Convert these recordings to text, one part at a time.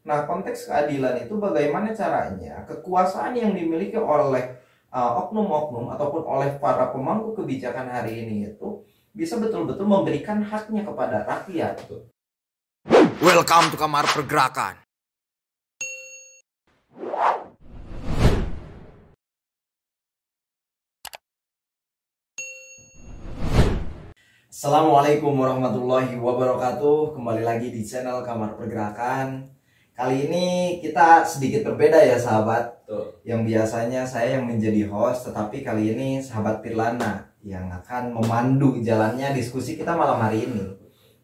Nah, konteks keadilan itu bagaimana caranya kekuasaan yang dimiliki oleh oknum-oknum ataupun oleh para pemangku kebijakan hari ini itu bisa betul-betul memberikan haknya kepada rakyat. Welcome to Kamar Pergerakan. Assalamualaikum warahmatullahi wabarakatuh. Kembali lagi di channel Kamar Pergerakan. Kali ini kita sedikit berbeda ya sahabat. Yang biasanya saya yang menjadi host, tetapi kali ini sahabat Pirlana yang akan memandu jalannya diskusi kita malam hari ini.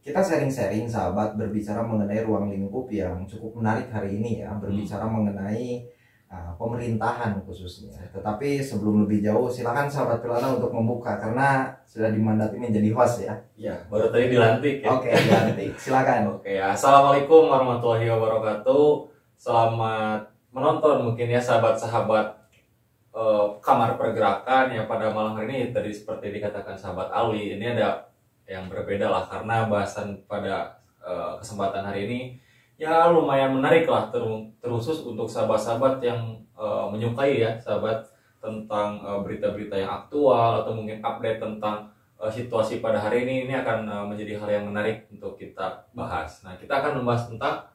Kita sharing-sharing sahabat, berbicara mengenai ruang lingkup yang cukup menarik hari ini ya. Berbicara mengenai pemerintahan khususnya. Tetapi sebelum lebih jauh, silakan sahabat Pirlana untuk membuka karena sudah dimandati menjadi host ya. Ya, baru tadi dilantik ya. Oke, dilantik. Silakan. Oke, assalamualaikum warahmatullahi wabarakatuh. Selamat menonton mungkin ya sahabat-sahabat Kamar Pergerakan ya pada malam hari ini. Tadi seperti dikatakan sahabat Ali, ini ada yang berbeda lah karena bahasan pada kesempatan hari ini ya lumayan menarik lah, terusus untuk sahabat-sahabat yang menyukai ya sahabat tentang berita-berita yang aktual atau mungkin update tentang situasi pada hari ini akan menjadi hal yang menarik untuk kita bahas. Nah, kita akan membahas tentang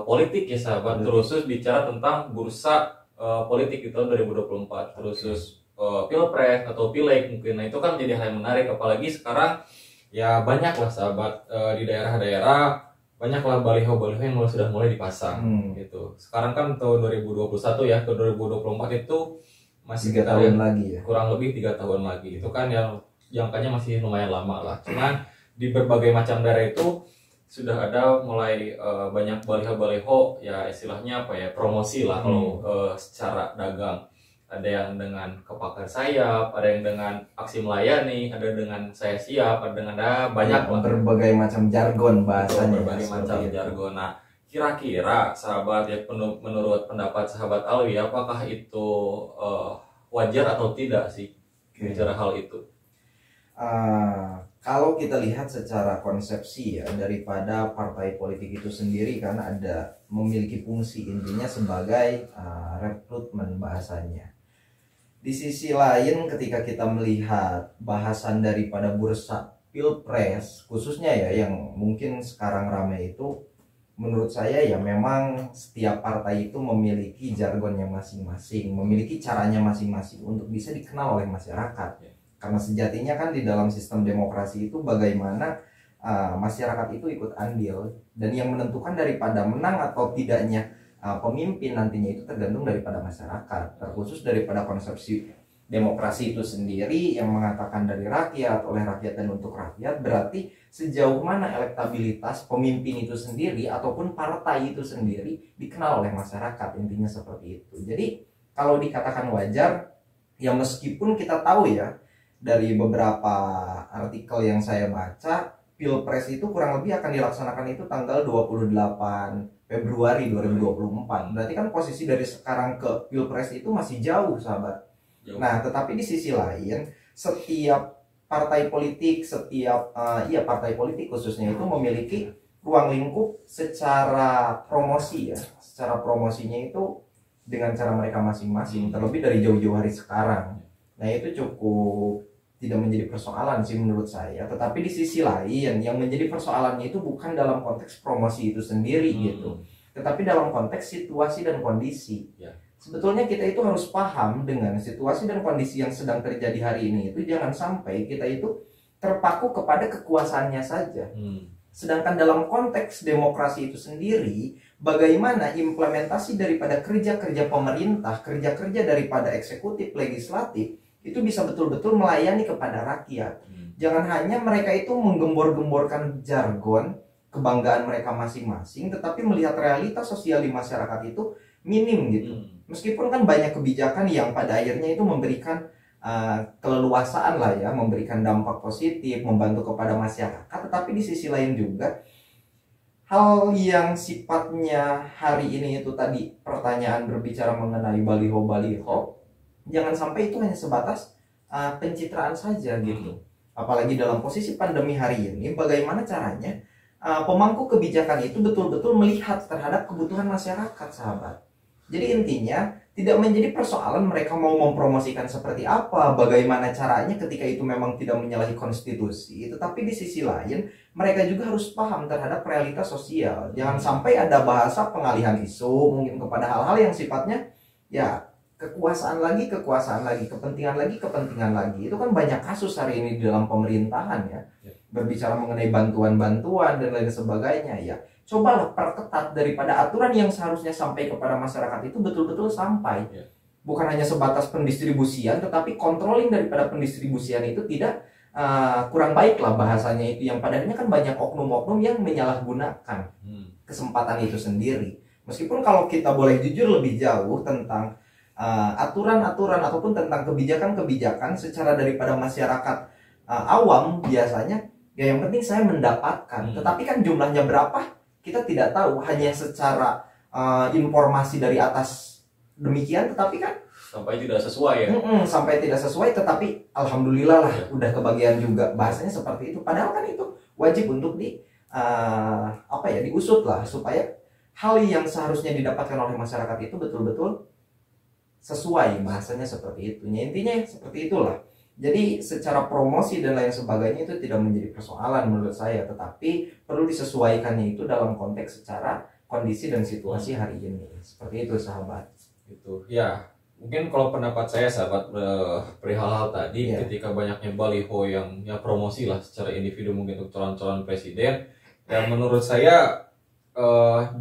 politik ya sahabat, terusus bicara tentang bursa politik di tahun 2024, terusus pilpres atau pileg mungkin. Nah, itu kan menjadi hal yang menarik, apalagi sekarang ya banyak lah sahabat di daerah-daerah banyaklah baliho-baliho yang sudah mulai dipasang gitu. Sekarang kan tahun 2021 ya, ke 2024 itu masih 3 tahun lagi ya. Kurang lebih 3 tahun lagi. Itu kan yang jangkanya masih lumayan lama lah. Cuman di berbagai macam daerah itu sudah ada mulai banyak baliho-baliho ya, istilahnya apa ya, promosi lah kalau secara dagang. Ada yang dengan kepakar sayap, ada yang dengan aksi melayani, ada dengan saya siap, ada dengan banyak lah. Berbagai macam jargon bahasanya. Berbagai macam jargon. Nah, kira-kira sahabat ya, menurut pendapat sahabat Alwi, apakah itu wajar atau tidak sih bicara hal itu? Kalau kita lihat secara konsepsi ya, daripada partai politik itu sendiri kan ada memiliki fungsi intinya sebagai rekrutmen bahasanya. Di sisi lain ketika kita melihat bahasan daripada bursa pilpres khususnya ya yang mungkin sekarang ramai itu, menurut saya ya memang setiap partai itu memiliki jargonnya masing-masing, memiliki caranya masing-masing untuk bisa dikenal oleh masyarakat. Karena sejatinya kan di dalam sistem demokrasi itu bagaimana masyarakat itu ikut andil, dan yang menentukan daripada menang atau tidaknya pemimpin nantinya itu tergantung daripada masyarakat, terkhusus daripada konsepsi demokrasi itu sendiri yang mengatakan dari rakyat, oleh rakyat, dan untuk rakyat. Berarti sejauh mana elektabilitas pemimpin itu sendiri ataupun partai itu sendiri dikenal oleh masyarakat, intinya seperti itu. Jadi kalau dikatakan wajar ya, meskipun kita tahu ya dari beberapa artikel yang saya baca, pilpres itu kurang lebih akan dilaksanakan itu tanggal 28 Februari 2024. Berarti kan posisi dari sekarang ke pilpres itu masih jauh sahabat. Nah, tetapi di sisi lain setiap partai politik, partai politik khususnya itu memiliki ruang lingkup secara promosi ya. Secara promosinya itu dengan cara mereka masing-masing, terlebih dari jauh-jauh hari sekarang. Nah, itu cukup tidak menjadi persoalan sih menurut saya. Tetapi di sisi lain yang menjadi persoalannya itu bukan dalam konteks promosi itu sendiri gitu, tetapi dalam konteks situasi dan kondisi. Sebetulnya kita itu harus paham dengan situasi dan kondisi yang sedang terjadi hari ini itu, jangan sampai kita itu terpaku kepada kekuasaannya saja. Sedangkan dalam konteks demokrasi itu sendiri, bagaimana implementasi daripada kerja-kerja pemerintah, kerja-kerja daripada eksekutif, legislatif itu bisa betul-betul melayani kepada rakyat. Jangan hanya mereka itu menggembor-gemborkan jargon kebanggaan mereka masing-masing, tetapi melihat realitas sosial di masyarakat itu minim gitu. Meskipun kan banyak kebijakan yang pada akhirnya itu memberikan keleluasaan lah ya, memberikan dampak positif, membantu kepada masyarakat, tetapi di sisi lain juga hal yang sifatnya hari ini itu tadi pertanyaan berbicara mengenai baliho-baliho, jangan sampai itu hanya sebatas pencitraan saja gitu. Apalagi dalam posisi pandemi hari ini, bagaimana caranya pemangku kebijakan itu betul-betul melihat terhadap kebutuhan masyarakat, sahabat. Jadi intinya tidak menjadi persoalan mereka mau mempromosikan seperti apa, bagaimana caranya ketika itu memang tidak menyalahi konstitusi. Tetapi di sisi lain mereka juga harus paham terhadap realitas sosial. Jangan sampai ada bahasa pengalihan isu mungkin kepada hal-hal yang sifatnya ya kekuasaan lagi, kepentingan lagi. Itu kan banyak kasus hari ini di dalam pemerintahan ya. Berbicara mengenai bantuan-bantuan dan lain sebagainya ya. Cobalah perketat daripada aturan yang seharusnya sampai kepada masyarakat itu betul-betul sampai. Bukan hanya sebatas pendistribusian, tetapi controlling daripada pendistribusian itu tidak kurang baik lah bahasanya itu. Yang padanya kan banyak oknum-oknum yang menyalahgunakan kesempatan itu sendiri. Meskipun kalau kita boleh jujur lebih jauh tentang aturan-aturan ataupun tentang kebijakan-kebijakan secara daripada masyarakat awam biasanya ya yang penting saya mendapatkan. Tetapi kan jumlahnya berapa kita tidak tahu, hanya secara informasi dari atas demikian, tetapi kan sampai tidak sesuai ya. Sampai tidak sesuai, tetapi alhamdulillah lah udah kebagian juga, bahasanya seperti itu. Padahal kan itu wajib untuk diusut lah supaya hal yang seharusnya didapatkan oleh masyarakat itu betul-betul sesuai, bahasanya seperti itu. Intinya seperti itulah. Jadi secara promosi dan lain sebagainya itu tidak menjadi persoalan menurut saya, tetapi perlu disesuaikannya itu dalam konteks secara kondisi dan situasi hari ini. Seperti itu, sahabat. Gitu. Ya, mungkin kalau pendapat saya, sahabat, perihal hal tadi, ketika banyaknya baliho yang ya promosi lah secara individu mungkin untuk calon-calon presiden, ya menurut saya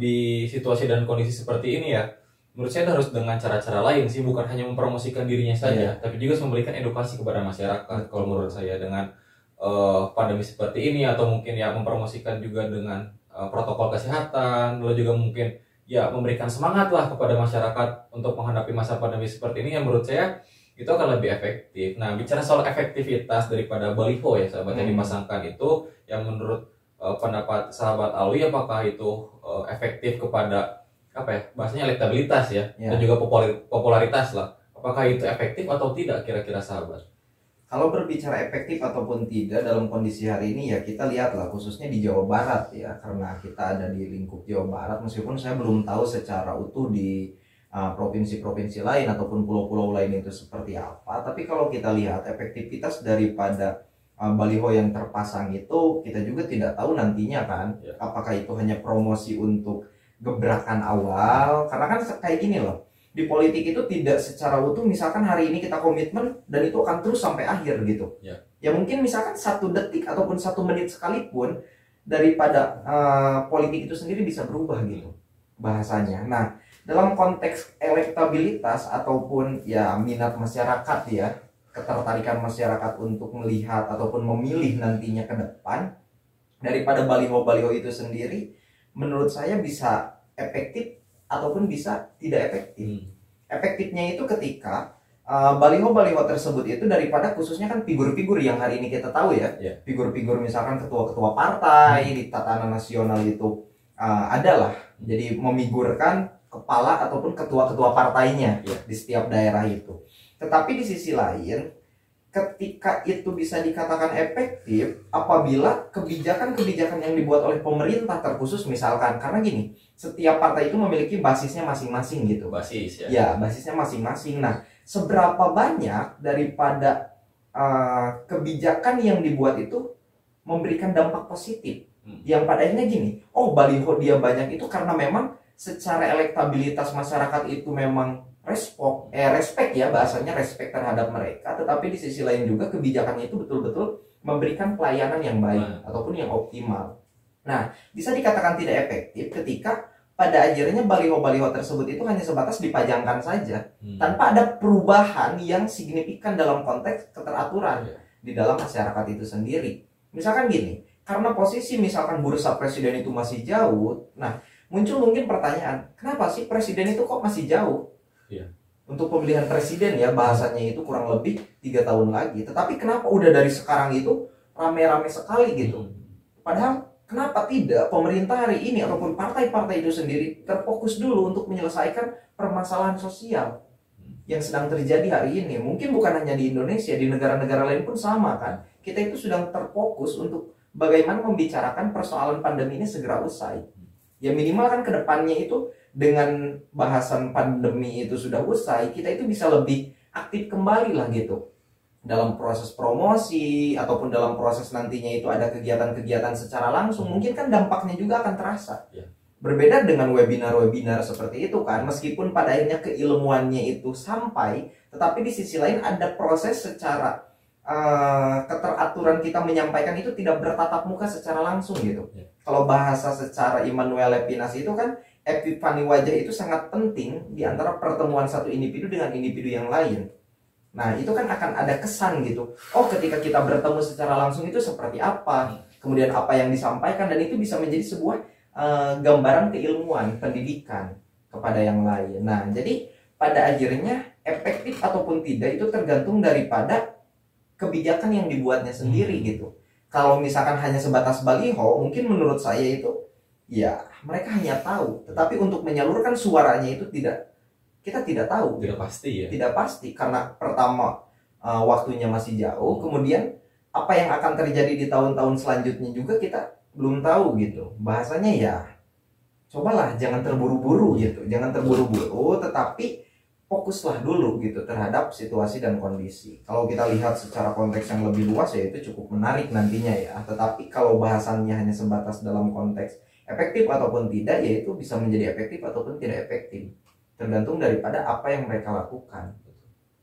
di situasi dan kondisi seperti ini ya, menurut saya harus dengan cara-cara lain sih, bukan hanya mempromosikan dirinya saja, tapi juga memberikan edukasi kepada masyarakat. Kalau menurut saya dengan pandemi seperti ini, atau mungkin ya mempromosikan juga dengan protokol kesehatan, lalu juga mungkin ya memberikan semangat lah kepada masyarakat untuk menghadapi masa pandemi seperti ini, yang menurut saya itu akan lebih efektif. Nah, bicara soal efektivitas daripada baliho ya sahabat yang dipasangkan itu, yang menurut pendapat sahabat Alwi, apakah itu efektif kepada bahasanya elektabilitas ya, dan juga popularitas lah, apakah itu efektif atau tidak kira-kira sahabat? Kalau berbicara efektif ataupun tidak dalam kondisi hari ini ya kita lihatlah khususnya di Jawa Barat ya, karena kita ada di lingkup Jawa Barat, meskipun saya belum tahu secara utuh di provinsi-provinsi lain ataupun pulau-pulau lain itu seperti apa, tapi kalau kita lihat efektivitas daripada baliho yang terpasang itu kita juga tidak tahu nantinya kan, apakah itu hanya promosi untuk gebrakan awal, karena kan kayak gini loh, di politik itu tidak secara utuh misalkan hari ini kita komitmen dan itu akan terus sampai akhir gitu ya mungkin misalkan 1 detik ataupun 1 menit sekalipun daripada politik itu sendiri bisa berubah gitu bahasanya. Nah, dalam konteks elektabilitas ataupun ya minat masyarakat ya, ketertarikan masyarakat untuk melihat ataupun memilih nantinya ke depan daripada baliho-baliho itu sendiri, menurut saya bisa efektif ataupun bisa tidak efektif. Efektifnya itu ketika baliho-baliho tersebut itu daripada khususnya kan figur-figur yang hari ini kita tahu ya, figur-figur misalkan ketua-ketua partai di tatanan nasional itu adalah jadi memigurkan kepala ataupun ketua-ketua partainya di setiap daerah itu. Tetapi di sisi lain, ketika itu bisa dikatakan efektif apabila kebijakan-kebijakan yang dibuat oleh pemerintah terkhusus misalkan, karena gini, setiap partai itu memiliki basisnya masing-masing gitu. Basis ya. Ya, basisnya masing-masing. Nah, seberapa banyak daripada kebijakan yang dibuat itu memberikan dampak positif? Yang padanya gini, baliho dia banyak itu karena memang secara elektabilitas masyarakat itu memang respect ya, bahasanya respect terhadap mereka, tetapi di sisi lain juga kebijakannya itu betul-betul memberikan pelayanan yang baik ataupun yang optimal. Nah, bisa dikatakan tidak efektif ketika pada akhirnya baliho-baliho tersebut itu hanya sebatas dipajangkan saja tanpa ada perubahan yang signifikan dalam konteks keteraturan di dalam masyarakat itu sendiri. Misalkan gini, karena posisi misalkan bursa presiden itu masih jauh, nah muncul mungkin pertanyaan, kenapa sih presiden itu kok masih jauh? Untuk pemilihan presiden ya, bahasanya itu kurang lebih 3 tahun lagi. Tetapi kenapa udah dari sekarang itu rame-rame sekali gitu? Padahal kenapa tidak pemerintah hari ini ataupun partai-partai itu sendiri terfokus dulu untuk menyelesaikan permasalahan sosial yang sedang terjadi hari ini? Mungkin bukan hanya di Indonesia, di negara-negara lain pun sama kan. Kita itu sedang terfokus untuk bagaimana membicarakan persoalan pandemi ini segera usai. Ya minimal kan ke depannya itu dengan bahasan pandemi itu sudah usai, kita itu bisa lebih aktif kembali lah gitu. Dalam proses promosi ataupun dalam proses nantinya itu ada kegiatan-kegiatan secara langsung, mungkin kan dampaknya juga akan terasa. Berbeda dengan webinar-webinar seperti itu kan, meskipun pada akhirnya keilmuannya itu sampai, tetapi di sisi lain ada proses secara keteraturan kita menyampaikan itu tidak bertatap muka secara langsung gitu. Kalau bahasa secara Immanuel Levinas itu kan, epifani wajah itu sangat penting di antara pertemuan satu individu dengan individu yang lain. Nah itu kan akan ada kesan gitu. Oh ketika kita bertemu secara langsung itu seperti apa, kemudian apa yang disampaikan, dan itu bisa menjadi sebuah gambaran keilmuan, pendidikan kepada yang lain. Nah jadi pada akhirnya efektif ataupun tidak itu tergantung daripada kebijakan yang dibuatnya sendiri gitu. Kalau misalkan hanya sebatas baliho, mungkin menurut saya itu ya mereka hanya tahu, tetapi untuk menyalurkan suaranya itu kita tidak tahu. Tidak pasti ya. Tidak pasti karena pertama waktunya masih jauh, kemudian apa yang akan terjadi di tahun-tahun selanjutnya juga kita belum tahu gitu. Bahasanya ya cobalah jangan terburu-buru gitu. Jangan terburu-buru, tetapi fokuslah dulu gitu terhadap situasi dan kondisi. Kalau kita lihat secara konteks yang lebih luas ya itu cukup menarik nantinya ya. Tetapi kalau bahasannya hanya sebatas dalam konteks efektif ataupun tidak, ya itu bisa menjadi efektif ataupun tidak efektif. Tergantung daripada apa yang mereka lakukan.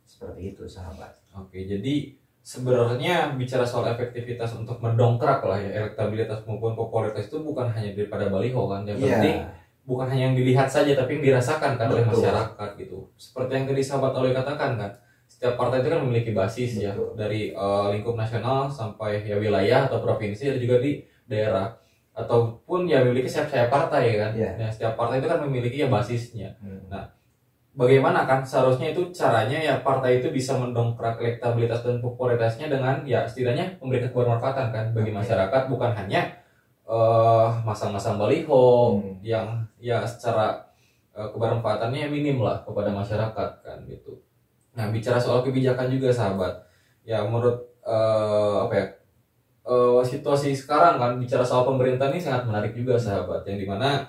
Seperti itu sahabat. Oke, jadi sebenarnya bicara soal efektivitas untuk mendongkrak lah ya elektabilitas maupun popularitas itu bukan hanya daripada baliho kan. Yang penting bukan hanya yang dilihat saja tapi yang dirasakan kan oleh masyarakat gitu. Seperti yang tadi sahabat Alwi katakan kan, setiap partai itu kan memiliki basis ya, dari lingkup nasional sampai ya wilayah atau provinsi, dan juga di daerah ataupun ya memiliki sayap-sayap partai kan. Nah, setiap partai itu kan memiliki ya basisnya. Nah, bagaimana kan seharusnya itu caranya ya partai itu bisa mendongkrak elektabilitas dan popularitasnya dengan ya setidaknya memberikan kebermanfaatan kan bagi masyarakat, bukan hanya masang-masang baliho yang ya secara kebermanfaatannya minim lah kepada masyarakat kan gitu. Nah, bicara soal kebijakan juga sahabat, ya menurut situasi sekarang kan, bicara soal pemerintah ini sangat menarik juga sahabat, yang dimana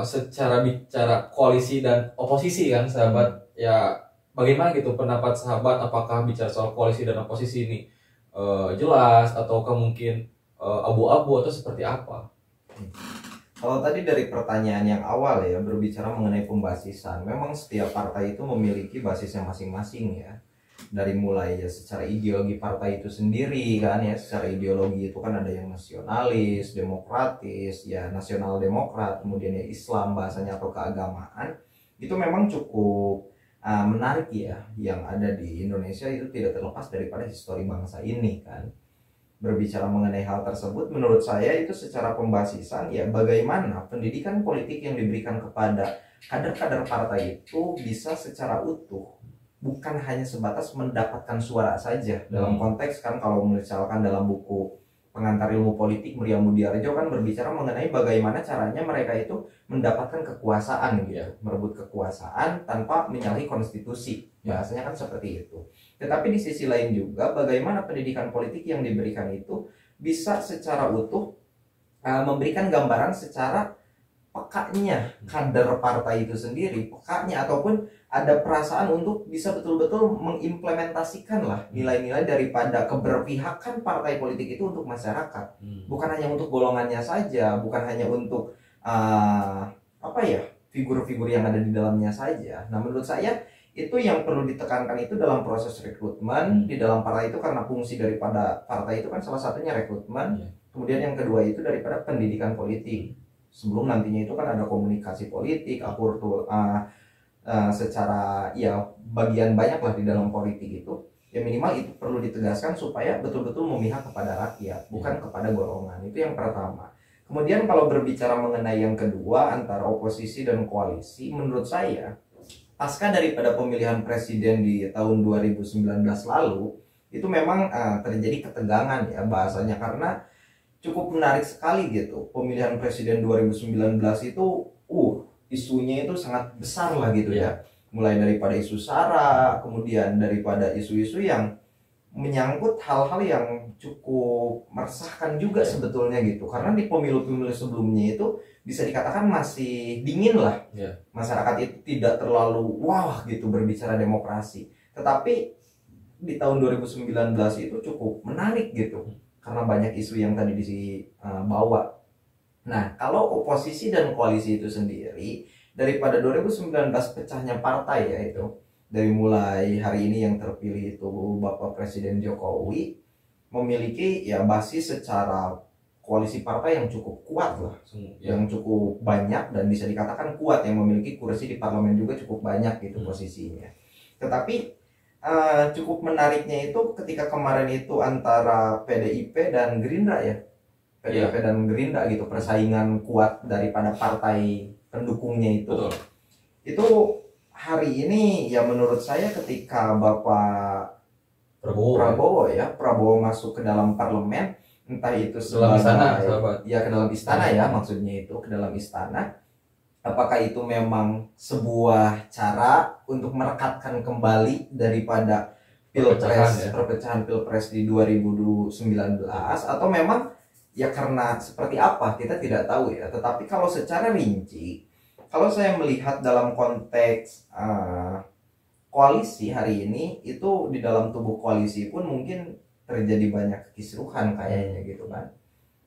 secara bicara koalisi dan oposisi kan sahabat, ya bagaimana gitu pendapat sahabat, apakah bicara soal koalisi dan oposisi ini jelas ataukah mungkin abu-abu atau seperti apa? Kalau tadi dari pertanyaan yang awal ya, berbicara mengenai pembasisan, memang setiap partai itu memiliki basisnya masing-masing ya. Dari mulai ya secara ideologi partai itu sendiri kan ya, secara ideologi itu kan ada yang nasionalis, demokratis, ya nasional demokrat, kemudian ya Islam bahasanya atau keagamaan. Itu memang cukup menarik ya, yang ada di Indonesia itu tidak terlepas daripada histori bangsa ini kan. Berbicara mengenai hal tersebut, menurut saya itu secara pembasisan ya, bagaimana pendidikan politik yang diberikan kepada kader-kader partai itu bisa secara utuh, bukan hanya sebatas mendapatkan suara saja. Dalam konteks kan kalau misalkan dalam buku Pengantar Ilmu Politik Meriam Budiarjo kan berbicara mengenai bagaimana caranya mereka itu mendapatkan kekuasaan gitu, merebut kekuasaan tanpa menyalahi konstitusi. Bahasanya kan seperti itu. Tetapi di sisi lain juga bagaimana pendidikan politik yang diberikan itu bisa secara utuh memberikan gambaran secara pekanya kader partai itu sendiri, pekanya ataupun ada perasaan untuk bisa betul-betul mengimplementasikan lah nilai-nilai daripada keberpihakan partai politik itu untuk masyarakat, bukan hanya untuk golongannya saja, bukan hanya untuk figur-figur yang ada di dalamnya saja. Nah menurut saya itu yang perlu ditekankan itu dalam proses rekrutmen di dalam partai itu, karena fungsi daripada partai itu kan salah satunya rekrutmen, kemudian yang kedua itu daripada pendidikan politik. Sebelum nantinya itu kan ada komunikasi politik, secara ya bagian banyak lah di dalam politik itu. Ya minimal itu perlu ditegaskan supaya betul-betul memihak kepada rakyat, bukan kepada golongan. Itu yang pertama. Kemudian kalau berbicara mengenai yang kedua antara oposisi dan koalisi, menurut saya pasca daripada pemilihan presiden di tahun 2019 lalu itu memang terjadi ketegangan ya bahasanya, karena cukup menarik sekali gitu. Pemilihan presiden 2019 itu isunya itu sangat besar lah gitu ya. Mulai daripada isu SARA, kemudian daripada isu-isu yang menyangkut hal-hal yang cukup meresahkan juga sebetulnya gitu. Karena di pemilu-pemilu sebelumnya itu bisa dikatakan masih dingin lah. Masyarakat itu tidak terlalu wah gitu berbicara demokrasi. Tetapi di tahun 2019 itu cukup menarik gitu. Karena banyak isu yang tadi dibawa. Nah, kalau oposisi dan koalisi itu sendiri, daripada 2019 pecahnya partai ya itu, dari mulai hari ini yang terpilih itu Bapak Presiden Jokowi memiliki ya basis secara koalisi partai yang cukup kuat lah, yang cukup banyak dan bisa dikatakan kuat, yang memiliki kursi di parlemen juga cukup banyak gitu posisinya. Tetapi cukup menariknya itu ketika kemarin itu antara PDIP dan Gerindra ya, PDIP dan Gerindra gitu, persaingan kuat daripada partai pendukungnya itu. Betul. Itu hari ini ya menurut saya ketika Bapak Prabowo masuk ke dalam parlemen, entah itu sebagai ke dalam istana ya, maksudnya itu ke dalam istana, apakah itu memang sebuah cara untuk merekatkan kembali daripada perpecahan pilpres di 2019, atau memang ya karena seperti apa kita tidak tahu ya. Tetapi kalau secara rinci, kalau saya melihat dalam konteks koalisi hari ini, itu di dalam tubuh koalisi pun mungkin terjadi banyak kekisruhan kayaknya gitu kan.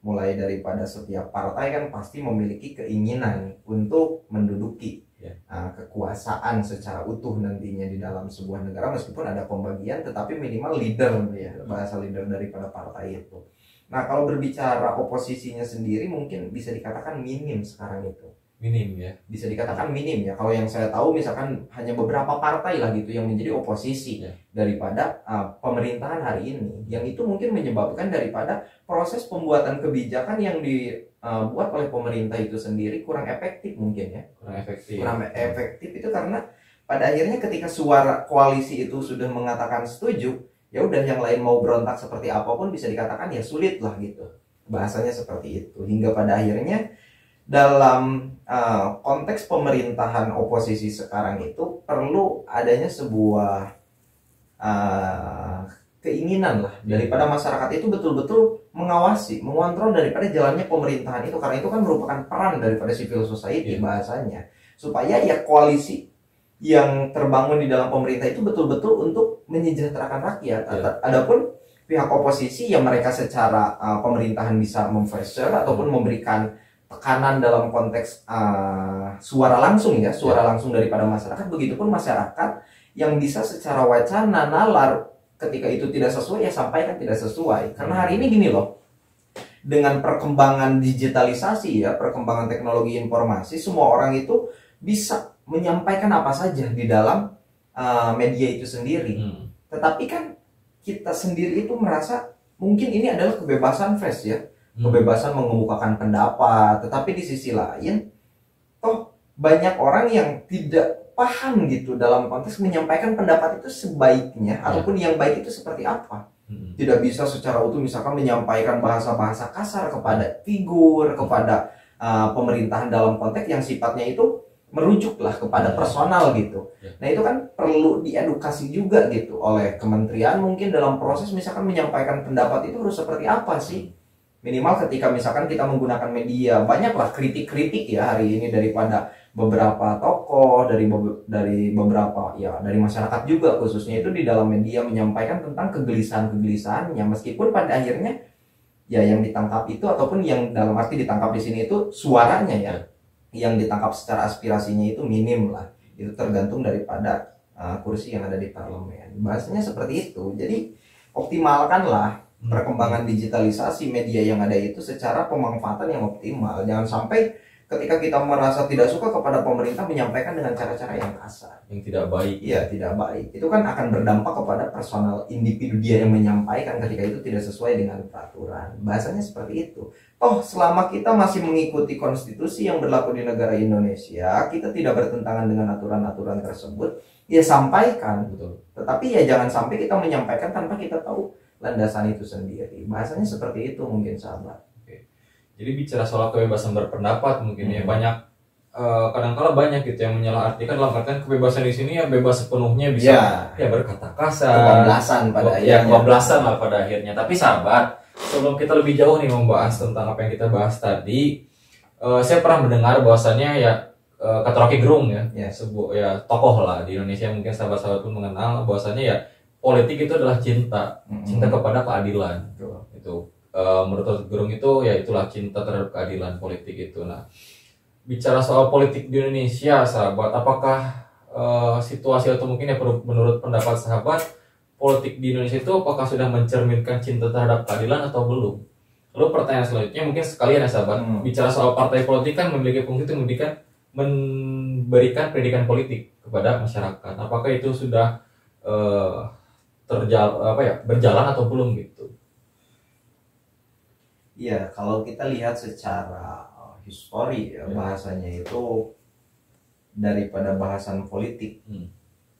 Mulai daripada setiap partai kan pasti memiliki keinginan untuk menduduki kekuasaan secara utuh nantinya di dalam sebuah negara, meskipun ada pembagian tetapi minimal leader ya, bahasa leader daripada partai itu. Nah, kalau berbicara oposisinya sendiri mungkin bisa dikatakan minim sekarang itu. Minim ya. Bisa dikatakan minim ya. Kalau yang saya tahu misalkan hanya beberapa partai lah gitu yang menjadi oposisi daripada pemerintahan hari ini. Yang itu mungkin menyebabkan daripada proses pembuatan kebijakan yang dibuat oleh pemerintah itu sendiri kurang efektif mungkin ya. Kurang efektif itu karena pada akhirnya ketika suara koalisi itu sudah mengatakan setuju, ya udah yang lain mau berontak seperti apapun bisa dikatakan ya sulit lah gitu. Bahasanya seperti itu. Hingga pada akhirnya dalam konteks pemerintahan oposisi sekarang itu perlu adanya sebuah keinginan lah daripada masyarakat itu betul-betul mengawasi, mengontrol daripada jalannya pemerintahan itu, karena itu kan merupakan peran daripada civil society bahasanya, supaya ya koalisi yang terbangun di dalam pemerintah itu betul-betul untuk menyejahterakan rakyat. Adapun pihak oposisi yang mereka secara pemerintahan bisa mempressure ataupun memberikan tekanan dalam konteks suara langsung ya, suara langsung daripada masyarakat. Begitupun masyarakat yang bisa secara wacana nalar, ketika itu tidak sesuai ya sampaikan tidak sesuai. Karena hari ini gini loh, dengan perkembangan digitalisasi ya, perkembangan teknologi informasi, semua orang itu bisa menyampaikan apa saja di dalam media itu sendiri. Tetapi kan kita sendiri itu merasa mungkin ini adalah kebebasan pers ya, kebebasan mengemukakan pendapat. Tetapi di sisi lain, toh banyak orang yang tidak paham gitu dalam konteks menyampaikan pendapat itu sebaiknya ataupun yang baik itu seperti apa. Tidak bisa secara utuh misalkan menyampaikan bahasa-bahasa kasar kepada figur, kepada pemerintahan dalam konteks yang sifatnya itu merujuklah kepada personal gitu. Nah itu kan perlu diedukasi juga gitu oleh kementerian mungkin dalam proses misalkan menyampaikan pendapat itu harus seperti apa sih. Minimal ketika misalkan kita menggunakan media, banyaklah kritik-kritik ya hari ini daripada beberapa tokoh, dari beberapa ya dari masyarakat juga khususnya itu di dalam media menyampaikan tentang kegelisahan-kegelisahannya, meskipun pada akhirnya ya yang ditangkap itu ataupun yang dalam arti ditangkap di sini itu suaranya ya, yang ditangkap secara aspirasinya itu minim lah. Itu tergantung daripada kursi yang ada di parlemen. Bahasanya seperti itu. Jadi optimalkanlah perkembangan digitalisasi media yang ada itu secara pemanfaatan yang optimal. Jangan sampai ketika kita merasa tidak suka kepada pemerintah menyampaikan dengan cara-cara yang kasar, yang tidak baik. Iya, tidak baik. Itu kan akan berdampak kepada personal individu dia yang menyampaikan ketika itu tidak sesuai dengan peraturan. Bahasanya seperti itu. Toh selama kita masih mengikuti konstitusi yang berlaku di negara Indonesia, kita tidak bertentangan dengan aturan-aturan tersebut, ya sampaikan. Betul. Tetapi ya jangan sampai kita menyampaikan tanpa kita tahu landasan itu sendiri. Bahasanya seperti itu mungkin sahabat. Jadi bicara soal kebebasan berpendapat mungkin ya banyak kadang-kala banyak gitu yang menyalahartikan dalam artian kebebasan di sini ya bebas sepenuhnya bisa ya berkata kasar, kebablasan pada ya akhirnya. kebablasan lah pada akhirnya. Tapi sahabat, sebelum kita lebih jauh nih membahas tentang apa yang kita bahas tadi, saya pernah mendengar bahwasannya ya kata Rocky Gerung ya, sebuah ya tokoh lah di Indonesia, mungkin sahabat-sahabat pun mengenal bahwasannya ya politik itu adalah cinta kepada keadilan. Itu menurut Rocky Gerung itu ya itulah cinta terhadap keadilan politik itu. Nah, bicara soal politik di Indonesia, sahabat, apakah situasi atau mungkin ya menurut pendapat sahabat, politik di Indonesia itu apakah sudah mencerminkan cinta terhadap keadilan atau belum? Lalu pertanyaan selanjutnya mungkin sekalian ya sahabat, bicara soal partai politik kan memiliki fungsi itu memberikan pendidikan politik kepada masyarakat. Apakah itu sudah berjalan atau belum gitu? Iya, kalau kita lihat secara histori ya, bahasanya itu daripada bahasan politik.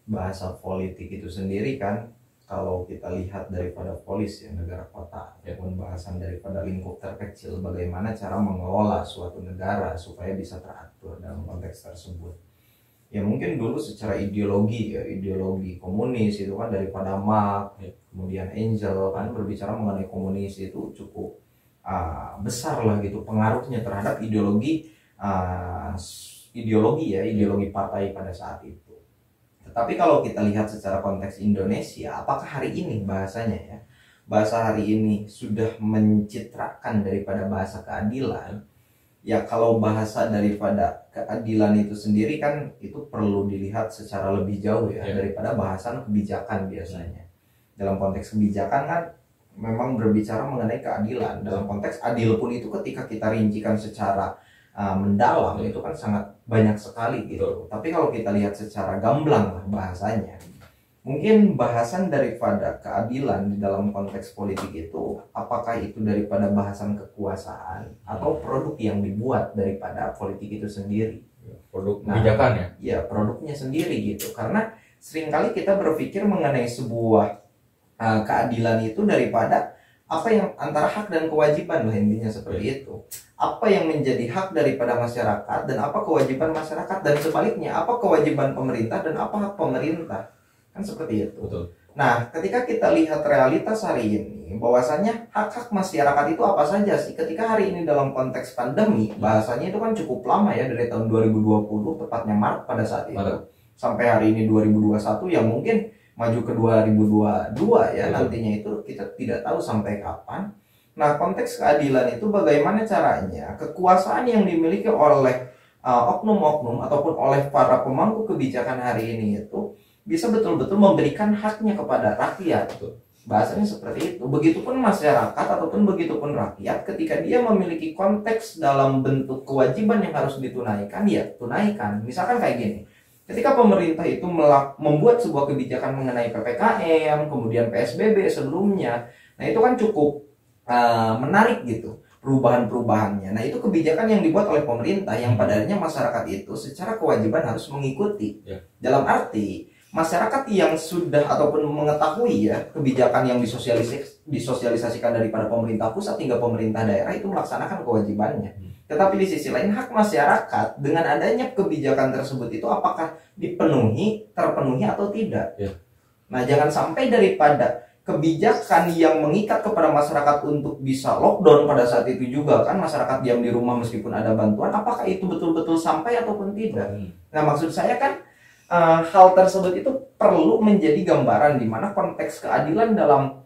Bahasa politik itu sendiri kan kalau kita lihat daripada polis ya, negara kota, ataupun bahasan daripada lingkup terkecil bagaimana cara mengelola suatu negara supaya bisa teratur dalam konteks tersebut. Ya mungkin dulu secara ideologi ya, ideologi komunis itu kan daripada Marx, kemudian Engels kan berbicara mengenai komunis itu cukup besar lah gitu pengaruhnya terhadap ideologi ideologi partai pada saat itu. Tetapi kalau kita lihat secara konteks Indonesia, apakah hari ini bahasanya ya, bahasa hari ini sudah mencitrakan daripada bahasa keadilan? Ya kalau bahasa daripada keadilan itu sendiri kan itu perlu dilihat secara lebih jauh ya, daripada bahasan kebijakan biasanya. Dalam konteks kebijakan kan memang berbicara mengenai keadilan. Dalam konteks adil pun itu ketika kita rincikan secara mendalam itu kan sangat banyak sekali gitu. Tapi kalau kita lihat secara gamblang lah bahasanya, mungkin bahasan daripada keadilan di dalam konteks politik itu apakah itu daripada bahasan kekuasaan atau produk yang dibuat daripada politik itu sendiri, produk kebijakan ya? Ya produknya sendiri gitu. Karena seringkali kita berpikir mengenai sebuah keadilan itu daripada apa yang antara hak dan kewajiban lah, intinya seperti itu. Apa yang menjadi hak daripada masyarakat dan apa kewajiban masyarakat, dan sebaliknya apa kewajiban pemerintah dan apa hak pemerintah, kan seperti itu. Betul. Nah ketika kita lihat realitas hari ini bahwasanya hak-hak masyarakat itu apa saja sih, ketika hari ini dalam konteks pandemi bahasanya itu kan cukup lama ya, dari tahun 2020 tepatnya Maret pada saat itu sampai hari ini 2021 yang mungkin maju ke 2022 ya, nantinya itu kita tidak tahu sampai kapan. Nah konteks keadilan itu bagaimana caranya kekuasaan yang dimiliki oleh oknum-oknum ataupun oleh para pemangku kebijakan hari ini itu bisa betul-betul memberikan haknya kepada rakyat. Bahasanya seperti itu. Begitupun masyarakat ataupun begitupun rakyat, ketika dia memiliki konteks dalam bentuk kewajiban yang harus ditunaikan, ya tunaikan. Misalkan kayak gini, ketika pemerintah itu membuat sebuah kebijakan mengenai PPKM, kemudian PSBB sebelumnya, nah itu kan cukup menarik gitu perubahan-perubahannya. Nah itu kebijakan yang dibuat oleh pemerintah yang pada akhirnya masyarakat itu secara kewajiban harus mengikuti. Dalam arti masyarakat yang sudah ataupun mengetahui ya kebijakan yang disosialisasikan daripada pemerintah pusat hingga pemerintah daerah itu melaksanakan kewajibannya. Tetapi di sisi lain hak masyarakat dengan adanya kebijakan tersebut itu apakah terpenuhi atau tidak. Nah jangan sampai daripada kebijakan yang mengikat kepada masyarakat untuk bisa lockdown pada saat itu juga kan masyarakat diam di rumah meskipun ada bantuan, apakah itu betul-betul sampai ataupun tidak. Nah maksud saya kan hal tersebut itu perlu menjadi gambaran di mana konteks keadilan dalam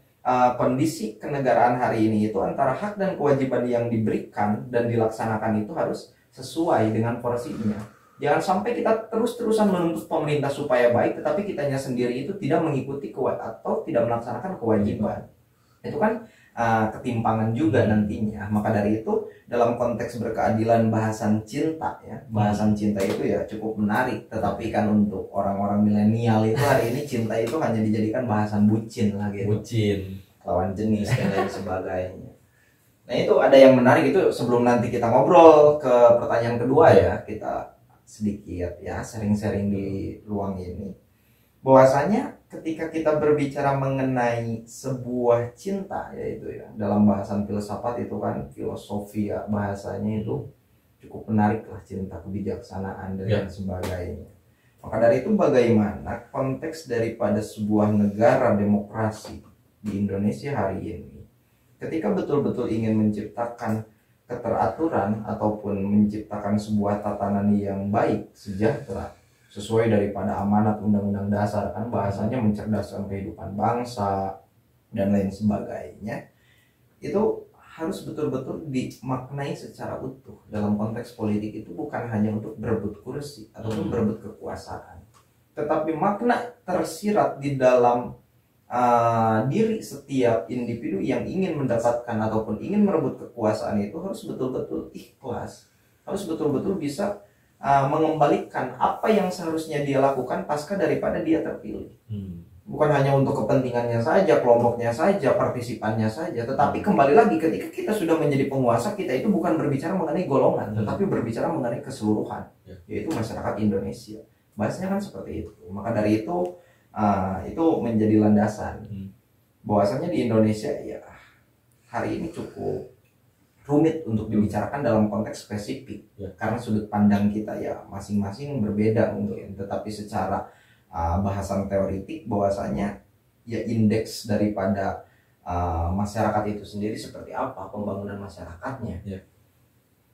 kondisi kenegaraan hari ini itu antara hak dan kewajiban yang diberikan dan dilaksanakan itu harus sesuai dengan porsinya. Jangan sampai kita terus-terusan menuntut pemerintah supaya baik, tetapi kitanya sendiri itu tidak mengikuti atau tidak melaksanakan kewajiban. Itu kan ketimpangan juga nantinya. Maka dari itu dalam konteks berkeadilan bahasan cinta ya, bahasan cinta itu ya cukup menarik. Tetapi kan untuk orang-orang milenial itu hari ini cinta itu hanya dijadikan bahasan bucin lah gitu. Bucin, lawan jenis dan lain sebagainya. Nah itu ada yang menarik itu sebelum nanti kita ngobrol ke pertanyaan kedua ya, kita sedikit ya sharing-sharing di ruang ini. Bahwasanya ketika kita berbicara mengenai sebuah cinta yaitu ya dalam bahasan filsafat itu kan filosofi ya bahasanya itu cukup menarik lah, cinta kebijaksanaan dan Ya. lain sebagainya. Maka dari itu bagaimana konteks daripada sebuah negara demokrasi di Indonesia hari ini, ketika betul-betul ingin menciptakan keteraturan ataupun menciptakan sebuah tatanan yang baik, sejahtera, sesuai daripada amanat Undang-Undang Dasar, kan bahasanya mencerdaskan kehidupan bangsa dan lain sebagainya, itu harus betul-betul dimaknai secara utuh. Dalam konteks politik itu bukan hanya untuk berebut kursi ataupun berebut kekuasaan, tetapi makna tersirat di dalam diri setiap individu yang ingin mendapatkan ataupun ingin merebut kekuasaan itu harus betul-betul ikhlas, harus betul-betul bisa mengembalikan apa yang seharusnya dia lakukan pasca daripada dia terpilih. Bukan hanya untuk kepentingannya saja, kelompoknya saja, partisipannya saja, tetapi kembali lagi ketika kita sudah menjadi penguasa, kita itu bukan berbicara mengenai golongan, tetapi berbicara mengenai keseluruhan, yaitu masyarakat Indonesia. Bahasanya kan seperti itu. Maka dari itu menjadi landasan bahwasanya di Indonesia ya hari ini cukup rumit untuk dibicarakan dalam konteks spesifik, karena sudut pandang kita ya masing-masing berbeda mungkin, tetapi secara bahasan teoritik bahwasanya ya indeks daripada masyarakat itu sendiri seperti apa pembangunan masyarakatnya.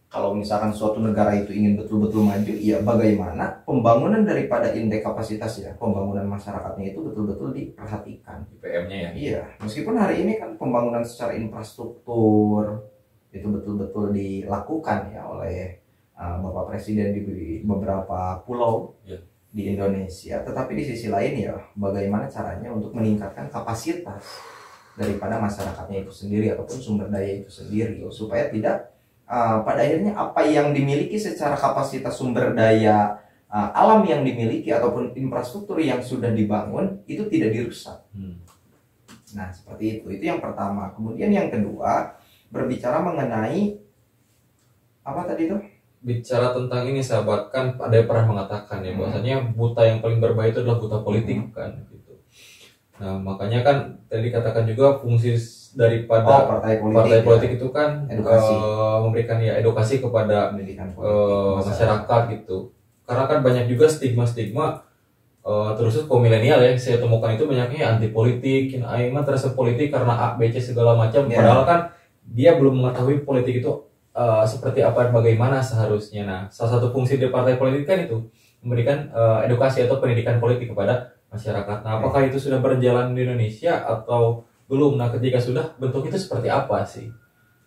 Kalau misalkan suatu negara itu ingin betul-betul maju, ya bagaimana pembangunan daripada indeks kapasitas ya pembangunan masyarakatnya itu betul-betul diperhatikan. IPM-nya ya. Iya, meskipun hari ini kan pembangunan secara infrastruktur itu betul-betul dilakukan ya oleh Bapak Presiden di beberapa pulau di Indonesia, tetapi di sisi lain ya bagaimana caranya untuk meningkatkan kapasitas daripada masyarakatnya itu sendiri ataupun sumber daya itu sendiri, supaya tidak pada akhirnya apa yang dimiliki secara kapasitas sumber daya alam yang dimiliki ataupun infrastruktur yang sudah dibangun itu tidak dirusak. Nah seperti itu yang pertama. Kemudian yang kedua berbicara mengenai apa tadi tuh? Bicara tentang ini sahabat, kan ada yang pernah mengatakan ya bahwasanya buta yang paling berbahaya itu adalah buta politik kan gitu. Nah makanya kan tadi katakan juga fungsi daripada partai politik itu kan memberikan ya edukasi kepada masyarakat gitu. Karena kan banyak juga stigma-stigma terus kaum milenial ya saya temukan itu banyaknya anti politik, aing terasa politik karena A, B, C segala macam. Padahal kan dia belum mengetahui politik itu seperti apa, bagaimana seharusnya. Nah, salah satu fungsi dari partai politik kan itu memberikan edukasi atau pendidikan politik kepada masyarakat. Nah, apakah itu sudah berjalan di Indonesia atau belum? Nah, ketika sudah, bentuk itu seperti apa sih?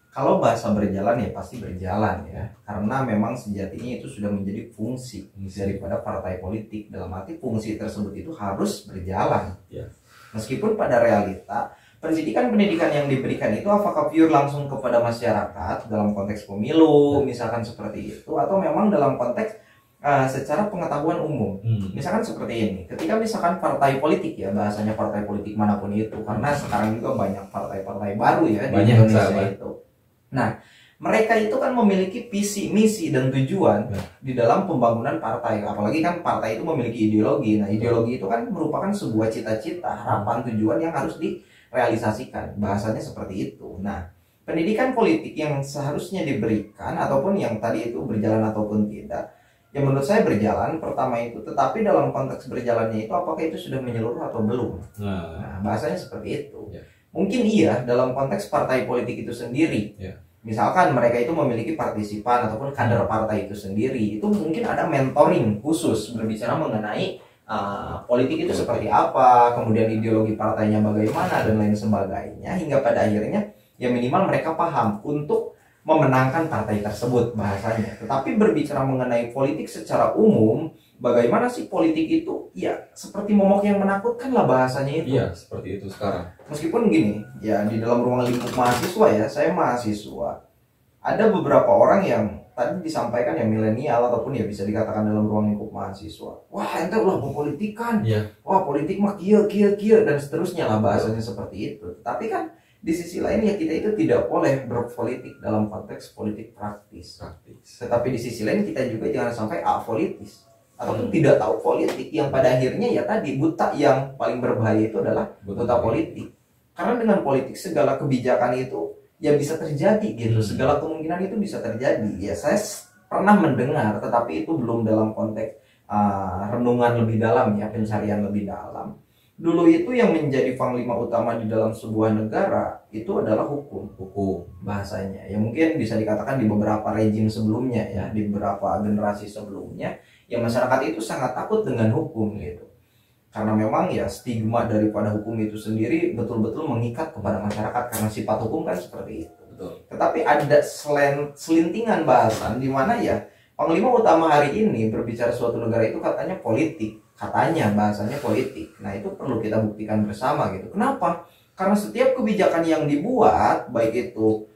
Kalau bahasa berjalan ya pasti berjalan ya, karena memang sejatinya itu sudah menjadi fungsi daripada partai politik. Dalam arti fungsi tersebut itu harus berjalan. Meskipun pada realita pendidikan yang diberikan itu apakah pure langsung kepada masyarakat dalam konteks pemilu misalkan seperti itu, atau memang dalam konteks secara pengetahuan umum. Misalkan seperti ini, ketika misalkan partai politik ya, bahasanya partai politik manapun itu, karena sekarang juga banyak partai-partai baru ya di Indonesia itu. Nah mereka itu kan memiliki visi, misi, dan tujuan di dalam pembangunan partai. Apalagi kan partai itu memiliki ideologi. Nah ideologi itu kan merupakan sebuah cita-cita, harapan, tujuan yang harus direalisasikan. Bahasanya seperti itu. Nah pendidikan politik yang seharusnya diberikan ataupun yang tadi itu berjalan ataupun tidak, ya menurut saya berjalan pertama itu. Tetapi dalam konteks berjalannya itu apakah itu sudah menyeluruh atau belum? Nah bahasanya seperti itu. Mungkin iya dalam konteks partai politik itu sendiri. Misalkan mereka itu memiliki partisipan ataupun kader partai itu sendiri, itu mungkin ada mentoring khusus berbicara mengenai politik itu seperti apa, kemudian ideologi partainya bagaimana dan lain sebagainya, hingga pada akhirnya ya minimal mereka paham untuk memenangkan partai tersebut bahasanya. Tetapi berbicara mengenai politik secara umum, bagaimana sih politik itu? Ya seperti momok yang menakutkan lah bahasanya itu. Iya seperti itu sekarang. Meskipun gini, ya di dalam ruang lingkup mahasiswa ya, saya mahasiswa, ada beberapa orang yang tadi disampaikan ya milenial ataupun ya bisa dikatakan dalam ruang lingkup mahasiswa, wah ente ulah berpolitikan, wah politik mah kia dan seterusnya lah bahasanya seperti itu. Tapi kan di sisi lain ya kita itu tidak boleh berpolitik dalam konteks politik praktis. Tetapi di sisi lain kita juga jangan sampai apolitis ataupun tidak tahu politik, yang pada akhirnya ya tadi buta. Yang paling berbahaya itu adalah buta politik. Karena dengan politik segala kebijakan itu ya bisa terjadi gitu, segala kemungkinan itu bisa terjadi. Ya saya pernah mendengar, tetapi itu belum dalam konteks renungan lebih dalam ya, pencarian lebih dalam. Dulu itu yang menjadi panglima utama di dalam sebuah negara itu adalah hukum bahasanya. Ya mungkin bisa dikatakan di beberapa rejim sebelumnya ya, di beberapa generasi sebelumnya, ya masyarakat itu sangat takut dengan hukum gitu. Karena memang ya stigma daripada hukum itu sendiri betul-betul mengikat kepada masyarakat karena sifat hukum kan seperti itu. Betul. Tetapi ada selintingan bahasan di mana ya panglima utama hari ini berbicara suatu negara itu katanya politik. Katanya bahasanya politik. Nah itu perlu kita buktikan bersama gitu. Kenapa? Karena setiap kebijakan yang dibuat, baik itu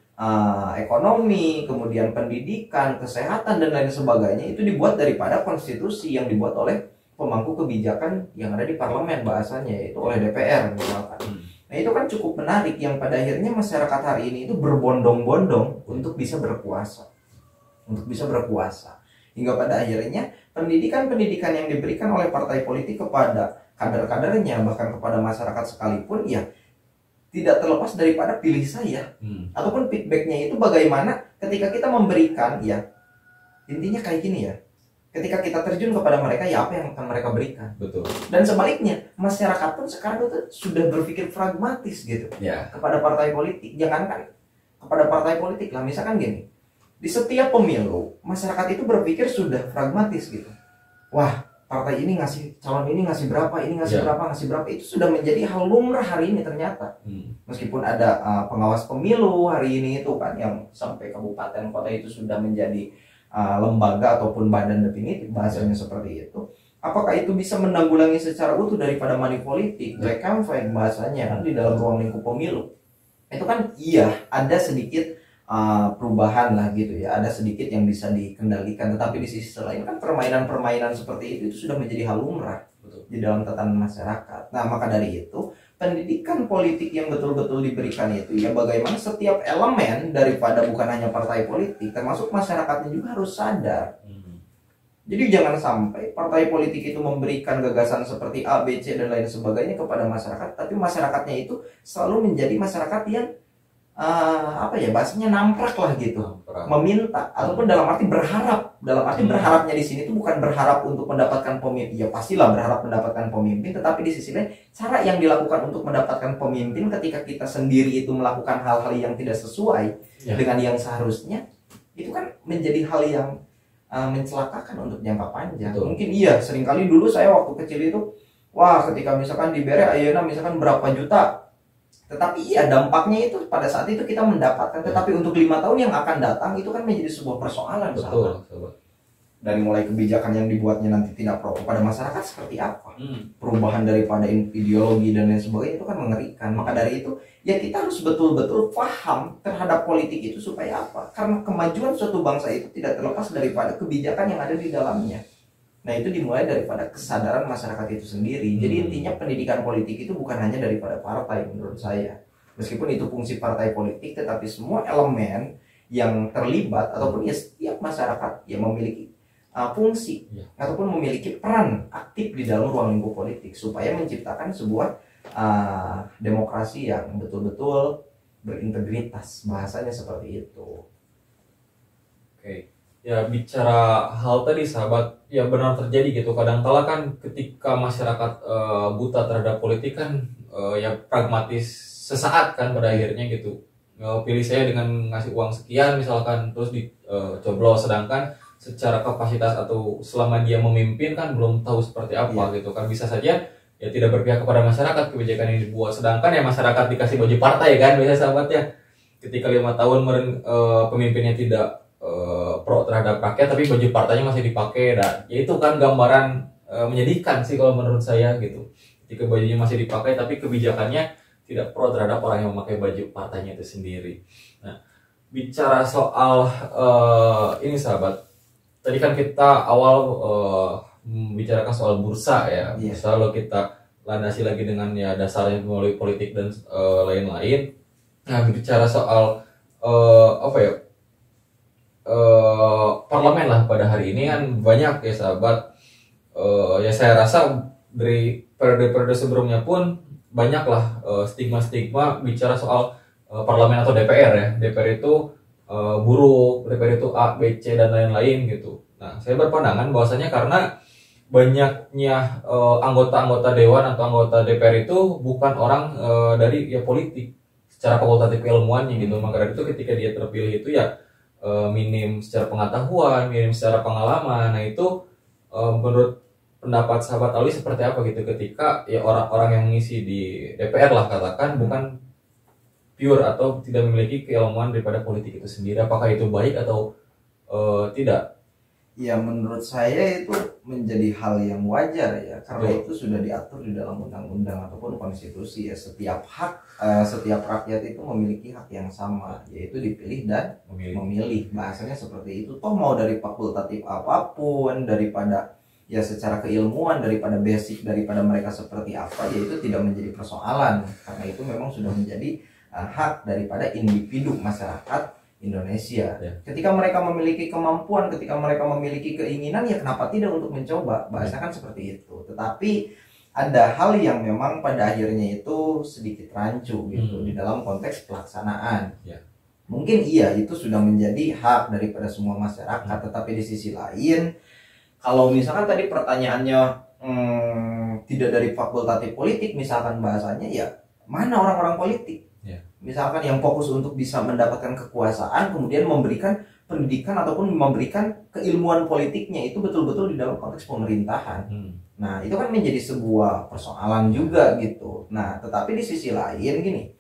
ekonomi, kemudian pendidikan, kesehatan dan lain sebagainya, itu dibuat daripada konstitusi yang dibuat oleh pemangku kebijakan yang ada di parlemen bahasanya, yaitu oleh DPR misalkan. Nah itu kan cukup menarik yang pada akhirnya masyarakat hari ini itu berbondong-bondong untuk bisa berkuasa. Hingga pada akhirnya pendidikan yang diberikan oleh partai politik kepada kader-kadernya, bahkan kepada masyarakat sekalipun ya tidak terlepas daripada pilih saya. Ataupun feedbacknya itu bagaimana ketika kita memberikan ya, intinya kayak gini ya, ketika kita terjun kepada mereka ya apa yang akan mereka berikan. Betul. Dan sebaliknya masyarakat pun sekarang itu sudah berpikir pragmatis gitu kepada partai politik. Jangankan kepada partai politik lah, misalkan gini, di setiap pemilu masyarakat itu berpikir sudah pragmatis gitu. Wah, partai ini calon ini ngasih berapa, ini ngasih berapa, itu sudah menjadi hal lumrah hari ini ternyata. Meskipun ada pengawas pemilu hari ini itu kan yang sampai kabupaten kota itu sudah menjadi lembaga ataupun badan definitif bahasanya seperti itu. Apakah itu bisa menanggulangi secara utuh daripada money politik, black campaign bahasanya kan di dalam ruang lingkup pemilu? Itu kan iya ada sedikit perubahan lah gitu ya, ada sedikit yang bisa dikendalikan, tetapi di sisi lain kan permainan-permainan seperti itu sudah menjadi hal lumrah di dalam tatanan masyarakat. Nah maka dari itu pendidikan politik yang betul-betul diberikan itu ya bagaimana setiap elemen daripada bukan hanya partai politik termasuk masyarakatnya juga harus sadar. Jadi jangan sampai partai politik itu memberikan gagasan seperti A, B, C dan lain sebagainya kepada masyarakat, tapi masyarakatnya itu selalu menjadi masyarakat yang bahasanya namprak lah gitu, meminta ataupun dalam arti berharap. Dalam arti berharapnya di sini itu bukan berharap untuk mendapatkan pemimpin, ya pastilah berharap mendapatkan pemimpin, tetapi di sisi lain cara yang dilakukan untuk mendapatkan pemimpin ketika kita sendiri itu melakukan hal-hal yang tidak sesuai dengan yang seharusnya, itu kan menjadi hal yang mencelakakan untuk jangka panjang. Mungkin iya, seringkali dulu saya waktu kecil itu, wah ketika misalkan diberi ayeuna misalkan berapa juta, tetapi iya dampaknya itu pada saat itu kita mendapatkan, tetapi untuk 5 tahun yang akan datang itu kan menjadi sebuah persoalan. Betul. Dari mulai kebijakan yang dibuatnya nanti tidak pro kepada masyarakat seperti apa, perubahan daripada ideologi dan lain sebagainya, itu kan mengerikan. Maka dari itu ya kita harus betul-betul paham terhadap politik itu supaya apa, karena kemajuan suatu bangsa itu tidak terlepas daripada kebijakan yang ada di dalamnya. Nah itu dimulai daripada kesadaran masyarakat itu sendiri. Jadi intinya pendidikan politik itu bukan hanya daripada partai menurut saya. Meskipun itu fungsi partai politik, tetapi semua elemen yang terlibat ataupun ya setiap masyarakat yang memiliki fungsi ataupun memiliki peran aktif di dalam ruang lingkup politik supaya menciptakan sebuah demokrasi yang betul-betul berintegritas, bahasanya seperti itu. Oke. Ya bicara hal tadi sahabat, ya benar terjadi gitu. Kadang-kala kan ketika masyarakat buta terhadap politik kan ya pragmatis sesaat kan pada akhirnya gitu. Pilih saya dengan ngasih uang sekian misalkan terus dicoblos, sedangkan secara kapasitas atau selama dia memimpin kan belum tahu seperti apa gitu kan, bisa saja ya tidak berpihak kepada masyarakat kebijakan yang dibuat, sedangkan ya masyarakat dikasih baju partai kan biasa sahabat ya. Ketika 5 tahun pemimpinnya tidak pro terhadap rakyat tapi baju partainya masih dipakai, dan ya itu kan gambaran menyedihkan sih kalau menurut saya gitu. Ketika bajunya masih dipakai tapi kebijakannya tidak pro terhadap orang yang memakai baju partainya itu sendiri. Nah, bicara soal ini sahabat, tadi kan kita awal membicarakan soal bursa ya. Bursa lalu kita landasi lagi dengan ya dasarnya melalui politik dan lain-lain. Nah, bicara soal parlemen lah pada hari ini kan banyak ya sahabat. Ya saya rasa dari periode-periode sebelumnya pun banyak lah stigma-stigma bicara soal parlemen atau DPR ya. DPR itu buruk, DPR itu A, B, C dan lain-lain gitu. Nah, saya berpandangan bahwasanya karena banyaknya anggota-anggota dewan atau anggota DPR itu bukan orang dari ya politik secara fakultatif keilmuannya gitu. Maka dari itu ketika dia terpilih itu ya minim secara pengetahuan, minim secara pengalaman. Nah itu menurut pendapat sahabat Alwi seperti apa gitu ketika ya orang-orang yang mengisi di DPR lah katakan bukan pure atau tidak memiliki keilmuan daripada politik itu sendiri. Apakah itu baik atau tidak? Ya menurut saya itu menjadi hal yang wajar ya, karena Betul. itu sudah diatur di dalam undang-undang ataupun konstitusi ya. Setiap setiap rakyat itu memiliki hak yang sama, yaitu dipilih dan memilih. Bahasanya seperti itu. Toh mau dari fakultatif apapun, daripada ya secara keilmuan, daripada basic, daripada mereka seperti apa, ya itu tidak menjadi persoalan, karena itu memang sudah menjadi hak daripada individu masyarakat Indonesia. Ya. Ketika mereka memiliki kemampuan, ketika mereka memiliki keinginan, ya kenapa tidak untuk mencoba? Bahasa kan seperti itu. Tetapi ada hal yang memang pada akhirnya itu sedikit rancu gitu di dalam konteks pelaksanaan. Ya. Mungkin iya itu sudah menjadi hak daripada semua masyarakat, tetapi di sisi lain, kalau misalkan tadi pertanyaannya tidak dari fakultatif politik, misalkan bahasanya ya mana orang-orang politik? Misalkan yang fokus untuk bisa mendapatkan kekuasaan, kemudian memberikan pendidikan ataupun memberikan keilmuan politiknya itu betul-betul di dalam konteks pemerintahan. Nah itu kan menjadi sebuah persoalan juga gitu. Nah tetapi di sisi lain gini,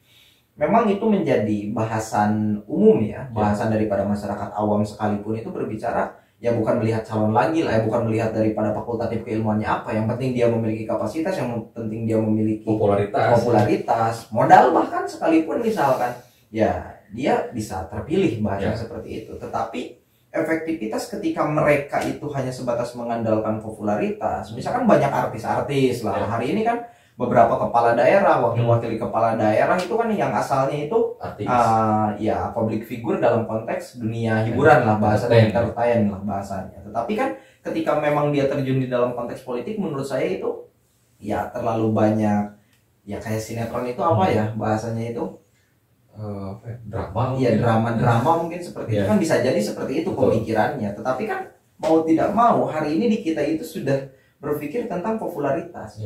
memang itu menjadi bahasan umum ya, bahasan daripada masyarakat awam sekalipun itu berbicara ya bukan melihat calon lagi lah, ya bukan melihat daripada fakultatif keilmuannya apa. Yang penting dia memiliki kapasitas, yang penting dia memiliki popularitas, modal bahkan sekalipun misalkan, ya dia bisa terpilih bahasa seperti itu. Tetapi efektivitas ketika mereka itu hanya sebatas mengandalkan popularitas, misalkan banyak artis-artis lah hari ini kan. Beberapa kepala daerah, wakil-wakil kepala daerah itu kan yang asalnya itu ya public figure dalam konteks dunia hiburan lah, bahasa entertain lah bahasanya. Tetapi kan ketika memang dia terjun di dalam konteks politik, menurut saya itu ya terlalu banyak ya kayak sinetron itu apa ya bahasanya itu drama. Iya drama mungkin seperti itu kan, bisa jadi seperti itu pemikirannya. Tetapi kan mau tidak mau hari ini di kita itu sudah berpikir tentang popularitas.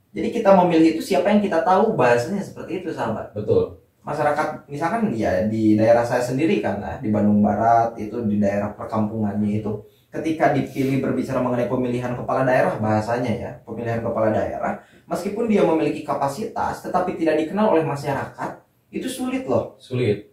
Jadi kita memilih itu siapa yang kita tahu, bahasanya seperti itu sahabat. Betul. Masyarakat misalkan ya di daerah saya sendiri kan di Bandung Barat itu di daerah perkampungannya itu ketika dipilih berbicara mengenai pemilihan kepala daerah, bahasanya ya pemilihan kepala daerah, meskipun dia memiliki kapasitas tetapi tidak dikenal oleh masyarakat, itu sulit loh. Sulit.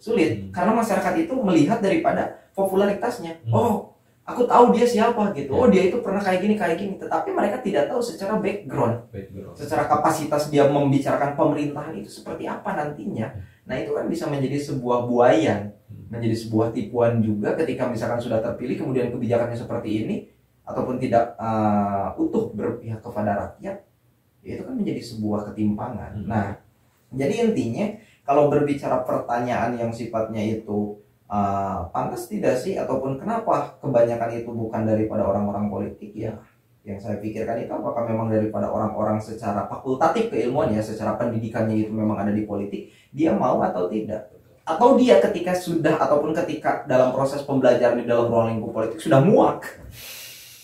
Karena masyarakat itu melihat daripada popularitasnya. Oh, aku tahu dia siapa gitu. Oh, dia itu pernah kayak gini. Tetapi mereka tidak tahu secara background. Secara kapasitas dia membicarakan pemerintahan itu seperti apa nantinya. Nah, itu kan bisa menjadi sebuah buayan, menjadi sebuah tipuan juga ketika misalkan sudah terpilih kemudian kebijakannya seperti ini ataupun tidak utuh berpihak kepada rakyat. Ya, itu kan menjadi sebuah ketimpangan. Nah, jadi intinya kalau berbicara pertanyaan yang sifatnya itu pantas tidak sih ataupun kenapa kebanyakan itu bukan daripada orang-orang politik, ya yang saya pikirkan itu apakah memang daripada orang-orang secara fakultatif keilmuan ya, secara pendidikannya itu memang ada di politik, dia mau atau tidak, atau dia ketika sudah ataupun ketika dalam proses pembelajaran di dalam ruang lingkup politik sudah muak.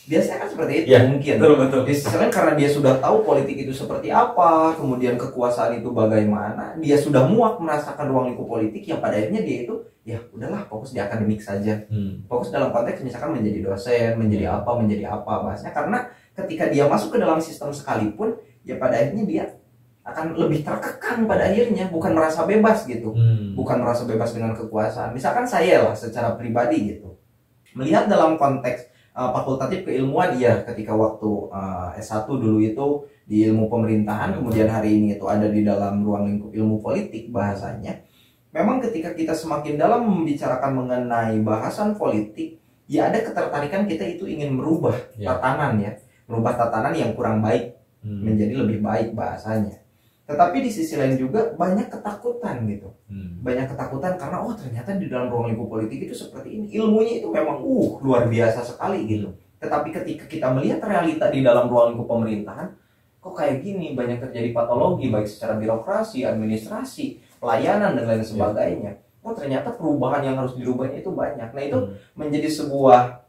Biasanya kan seperti itu mungkin. Betul. Di sisi lain karena dia sudah tahu politik itu seperti apa, kemudian kekuasaan itu bagaimana, dia sudah muak merasakan ruang lingkup politik, yang pada akhirnya dia itu ya udahlah fokus di akademik saja. Fokus dalam konteks misalkan menjadi dosen, menjadi apa bahasanya, karena ketika dia masuk ke dalam sistem sekalipun ya pada akhirnya dia akan lebih terkekang pada akhirnya, bukan merasa bebas gitu. Bukan merasa bebas dengan kekuasaan. Misalkan saya lah secara pribadi gitu, melihat dalam konteks fakultatif keilmuan, iya ketika waktu S1 dulu itu di ilmu pemerintahan, kemudian hari ini itu ada di dalam ruang lingkup ilmu politik bahasanya. Memang ketika kita semakin dalam membicarakan mengenai bahasan politik, ya ada ketertarikan kita itu ingin merubah tatanan ya, merubah tatanan yang kurang baik menjadi lebih baik bahasanya. Tetapi di sisi lain juga banyak ketakutan gitu. Banyak ketakutan karena oh ternyata di dalam ruang lingkup politik itu seperti ini. Ilmunya itu memang luar biasa sekali gitu. Tetapi ketika kita melihat realita di dalam ruang lingkup pemerintahan, kok kayak gini, banyak terjadi patologi baik secara birokrasi, administrasi, pelayanan dan lain sebagainya. oh ternyata perubahan yang harus dirubahnya itu banyak. Nah itu menjadi sebuah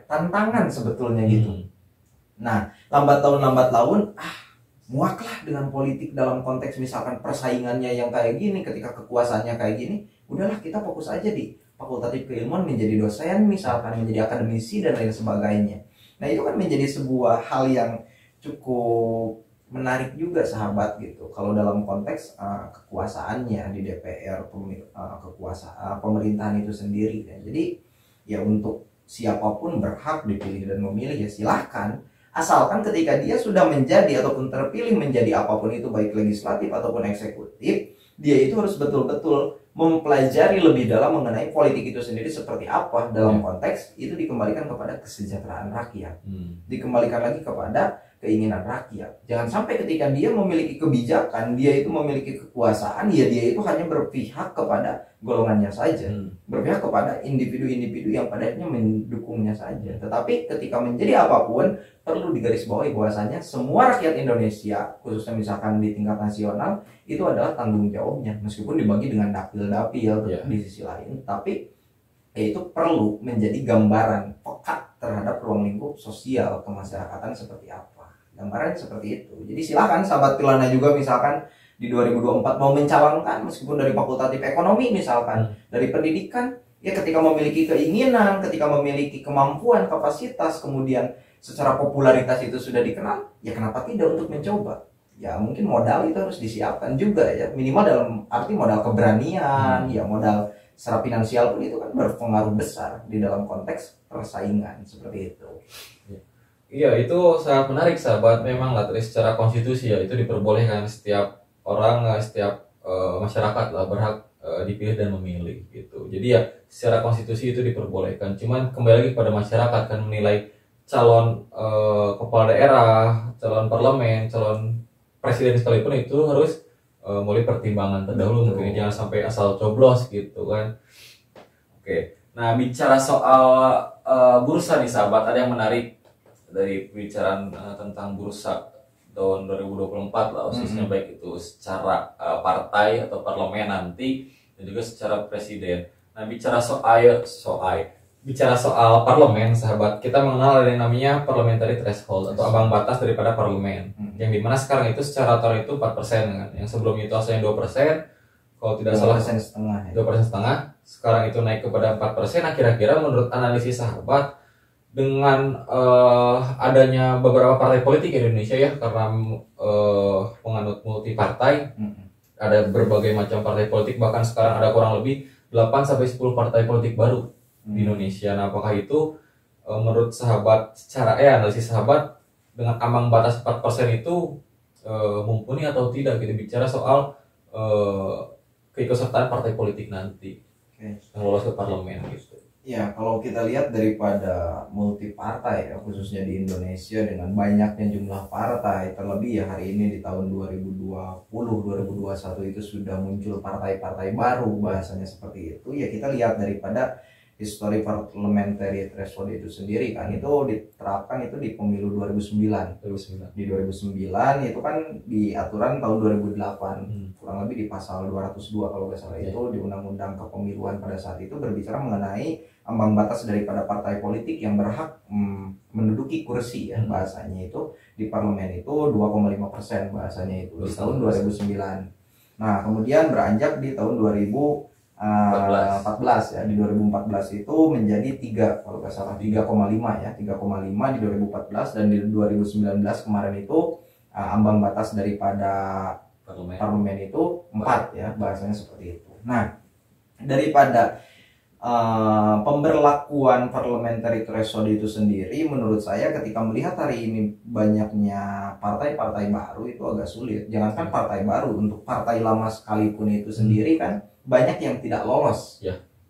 tantangan sebetulnya gitu. Nah lambat laun muaklah dengan politik dalam konteks misalkan persaingannya yang kayak gini, ketika kekuasaannya kayak gini, udahlah kita fokus aja di fakultatif keilmuan, menjadi dosen misalkan, menjadi akademisi dan lain sebagainya. Nah itu kan menjadi sebuah hal yang cukup menarik juga sahabat gitu, kalau dalam konteks kekuasaannya di DPR, pemerintahan itu sendiri. Jadi ya untuk siapapun berhak dipilih dan memilih, ya silahkan, asalkan ketika dia sudah menjadi ataupun terpilih menjadi apapun itu, baik legislatif ataupun eksekutif, dia itu harus betul-betul mempelajari lebih dalam mengenai politik itu sendiri seperti apa, dalam konteks itu dikembalikan kepada kesejahteraan rakyat, dikembalikan lagi kepada keinginan rakyat. Jangan sampai ketika dia memiliki kebijakan, dia itu memiliki kekuasaan, ya dia itu hanya berpihak kepada golongannya saja, berpihak kepada individu-individu yang padanya mendukungnya saja. Tetapi ketika menjadi apapun, perlu digarisbawahi bahwasanya semua rakyat Indonesia, khususnya misalkan di tingkat nasional, itu adalah tanggung jawabnya, meskipun dibagi dengan dapil-dapil di sisi lain, tapi itu perlu menjadi gambaran pekat terhadap ruang lingkup sosial kemasyarakatan seperti apa. Gambarannya seperti itu. Jadi silakan sahabat Pilana juga misalkan di 2024 mau mencalonkan, meskipun dari fakultatif ekonomi misalkan, dari pendidikan, ya ketika memiliki keinginan, ketika memiliki kemampuan, kapasitas, kemudian secara popularitas itu sudah dikenal, ya kenapa tidak untuk mencoba? Ya mungkin modal itu harus disiapkan juga ya, minimal dalam arti modal keberanian, ya modal secara finansial pun itu kan berpengaruh besar di dalam konteks persaingan seperti itu. Iya, itu sangat menarik sahabat. Memang lah, secara konstitusi ya itu diperbolehkan setiap orang, setiap masyarakat lah berhak dipilih dan memilih gitu. Jadi ya secara konstitusi itu diperbolehkan. Cuman kembali lagi kepada masyarakat kan menilai calon kepala daerah, calon parlemen, calon presiden sekalipun itu harus mulai pertimbangan terdahulu. Mungkin jangan sampai asal coblos gitu kan. Oke. Nah, bicara soal bursa nih sahabat, ada yang menarik dari pembicaraan tentang bursa tahun 2024 lah, khususnya baik itu secara partai atau parlemen nanti dan juga secara presiden. Nah, bicara soal parlemen sahabat, kita mengenal ada yang namanya parliamentary threshold atau ambang batas daripada parlemen, yang dimana sekarang itu secara aturan itu 4% kan, yang sebelumnya itu asalnya 2%, kalau tidak salah 2,5%, sekarang itu naik kepada 4%. Nah, kira-kira menurut analisis sahabat, dengan adanya beberapa partai politik di Indonesia ya, karena penganut multi partai, ada berbagai macam partai politik, bahkan sekarang ada kurang lebih 8-10 partai politik baru di Indonesia. Nah, apakah itu menurut sahabat, secara analisis sahabat, dengan ambang batas 4% itu mumpuni atau tidak gitu, bicara soal keikutsertaan partai politik nanti yang lolos ke parlemen gitu. Ya, kalau kita lihat daripada multi partai ya, khususnya di Indonesia dengan banyaknya jumlah partai, terlebih ya hari ini di tahun 2020-2021 itu sudah muncul partai-partai baru, bahasanya seperti itu. Ya kita lihat daripada histori parliamentary threshold itu sendiri kan, itu diterapkan itu di pemilu 2009. Di 2009 itu kan di aturan tahun 2008, kurang lebih di pasal 202 kalau nggak salah, itu di undang-undang kepemiluan pada saat itu berbicara mengenai ambang batas daripada partai politik yang berhak menduduki kursi ya, bahasanya itu di parlemen itu 2,5% bahasanya itu di tahun 2009. Nah kemudian beranjak di tahun 2014 ya, di 2014 itu menjadi 3 kalau nggak salah 3,5 ya, 3,5 di 2014, dan di 2019 kemarin itu ambang batas daripada parlemen itu 4 ya, bahasanya seperti itu. Nah daripada pemberlakuan parliamentary threshold itu sendiri, menurut saya ketika melihat hari ini banyaknya partai-partai baru itu agak sulit. Jangankan partai baru, untuk partai lama sekalipun itu sendiri kan banyak yang tidak lolos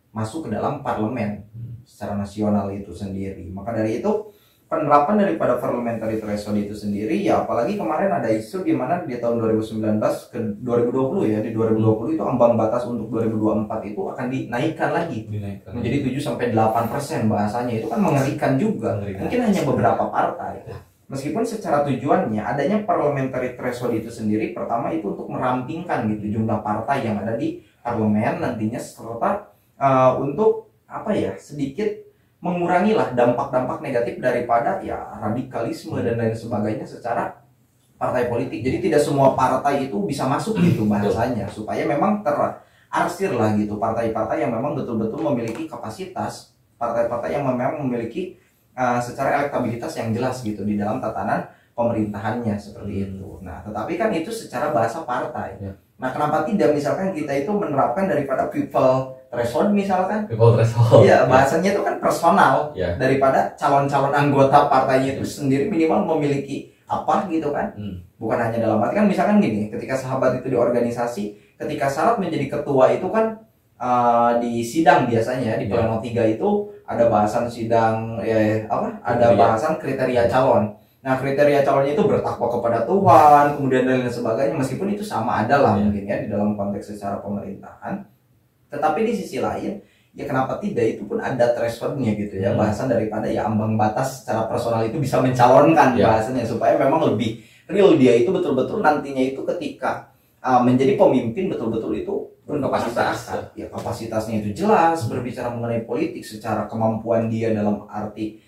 masuk ke dalam parlemen secara nasional itu sendiri. Maka dari itu penerapan daripada parliamentary threshold itu sendiri ya, apalagi kemarin ada isu di mana di tahun 2019 ke 2020 ya, di 2020 itu ambang batas untuk 2024 itu akan dinaikkan lagi menjadi 7-8% bahasanya. Itu kan mengerikan juga. Mungkin hanya beberapa partai Meskipun secara tujuannya adanya parliamentary threshold itu sendiri pertama itu untuk merampingkan gitu jumlah partai yang ada di parlemen nantinya, serta untuk apa ya, sedikit mengurangi lah dampak-dampak negatif daripada ya radikalisme dan lain sebagainya secara partai politik. Jadi tidak semua partai itu bisa masuk gitu bahasanya, supaya memang terarsir lah gitu partai-partai yang memang betul-betul memiliki kapasitas, partai-partai yang memang memiliki secara elektabilitas yang jelas gitu di dalam tatanan pemerintahannya seperti itu. Nah, tetapi kan itu secara bahasa partai. Nah, kenapa tidak misalkan kita itu menerapkan daripada people threshold misalkan? People threshold. Iya, bahasanya itu kan personal daripada calon-calon anggota partainya itu sendiri minimal memiliki apa gitu kan? Bukan hanya dalam arti kan misalkan gini, ketika sahabat itu di organisasi, ketika syarat menjadi ketua itu kan di sidang biasanya di pleno 3 itu ada bahasan sidang ada bahasan kriteria calon. Nah, kriteria calonnya itu bertakwa kepada Tuhan, kemudian dan lain sebagainya, meskipun itu sama adalah mungkin ya di dalam konteks secara pemerintahan. Tetapi di sisi lain, ya kenapa tidak, itu pun ada thresholdnya gitu ya, bahasan daripada ya ambang batas secara personal itu bisa mencalonkan bahasanya, supaya memang lebih real dia itu betul-betul nantinya itu ketika menjadi pemimpin betul-betul itu berkapasitas. Ya kapasitasnya itu jelas, berbicara mengenai politik secara kemampuan dia dalam arti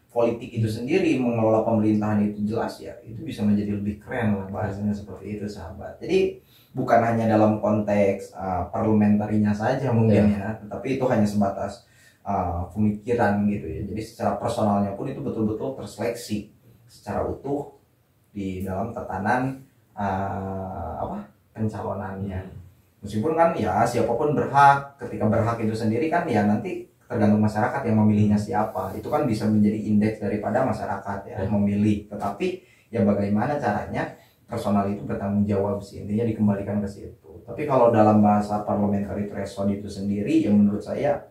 politik itu sendiri, mengelola pemerintahan itu jelas, ya itu bisa menjadi lebih keren lah bahasanya seperti itu sahabat. Jadi bukan hanya dalam konteks parlementarinya saja mungkin ya, tetapi itu hanya sebatas pemikiran gitu ya. Jadi secara personalnya pun itu betul-betul terseleksi secara utuh di dalam tatanan pencalonannya. Meskipun kan ya siapapun berhak, ketika berhak itu sendiri kan ya nanti tergantung masyarakat yang memilihnya siapa. Itu kan bisa menjadi indeks daripada masyarakat ya memilih. Tetapi ya bagaimana caranya personal itu bertanggung jawab sih, intinya dikembalikan ke situ. Tapi kalau dalam bahasa parliamentary threshold itu sendiri ya menurut saya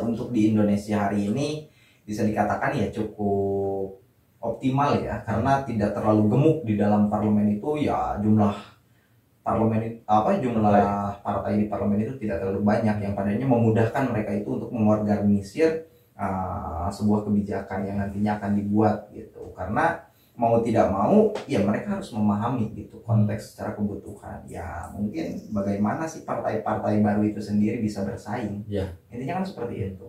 untuk di Indonesia hari ini bisa dikatakan ya cukup optimal ya, karena tidak terlalu gemuk di dalam parlemen itu ya, jumlah partai di parlemen itu tidak terlalu banyak, yang padanya memudahkan mereka itu untuk mengorganisir sebuah kebijakan yang nantinya akan dibuat gitu. Karena mau tidak mau ya mereka harus memahami gitu konteks secara kebutuhan. Ya mungkin bagaimana sih partai-partai baru itu sendiri bisa bersaing. Intinya kan seperti itu.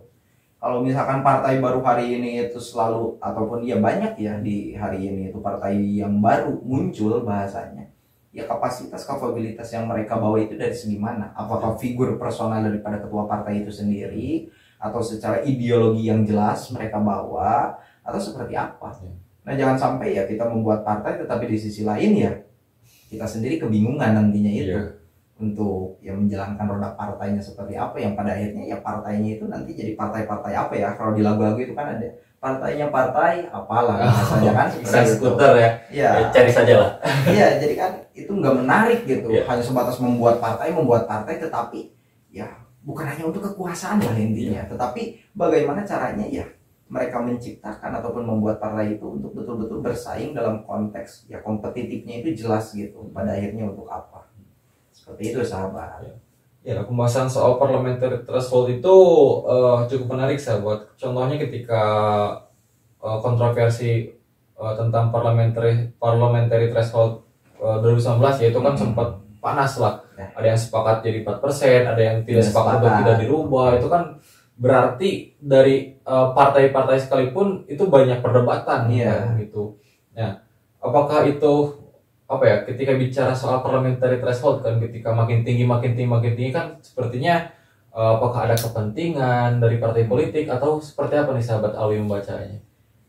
Kalau misalkan partai baru hari ini itu selalu ataupun ya banyak ya di hari ini itu partai yang baru muncul bahasanya, ya kapasitas kapabilitas yang mereka bawa itu dari segi mana? Apakah figur personal daripada ketua partai itu sendiri, atau secara ideologi yang jelas mereka bawa, atau seperti apa? Nah jangan sampai ya kita membuat partai tetapi di sisi lain ya kita sendiri kebingungan nantinya itu untuk ya menjalankan roda partainya seperti apa, yang pada akhirnya ya partainya itu nanti jadi partai-partai apa ya, kalau di lagu-lagu itu kan ada partainya partai apalah misalnya kan seperti skuter ya cari saja lah. Iya, jadi kan itu nggak menarik gitu, hanya sebatas membuat partai tetapi ya bukan hanya untuk kekuasaan lah intinya, tetapi bagaimana caranya ya mereka menciptakan ataupun membuat partai itu untuk betul-betul bersaing dalam konteks ya kompetitifnya itu jelas gitu, pada akhirnya untuk apa. Seperti itu sahabat. Ya, pembahasan soal parliamentary threshold itu cukup menarik sahabat. Contohnya ketika kontroversi tentang parliamentary threshold 2019 ya itu kan sempat panas lah. Ada yang sepakat jadi 4%, ada yang tidak sepakat untuk tidak dirubah. Itu kan berarti dari partai-partai sekalipun itu banyak perdebatan gitu. Nah, apakah itu ketika bicara soal parliamentary threshold kan, ketika makin tinggi kan sepertinya apakah ada kepentingan dari partai politik atau seperti apa nih sahabat Alwi membacanya?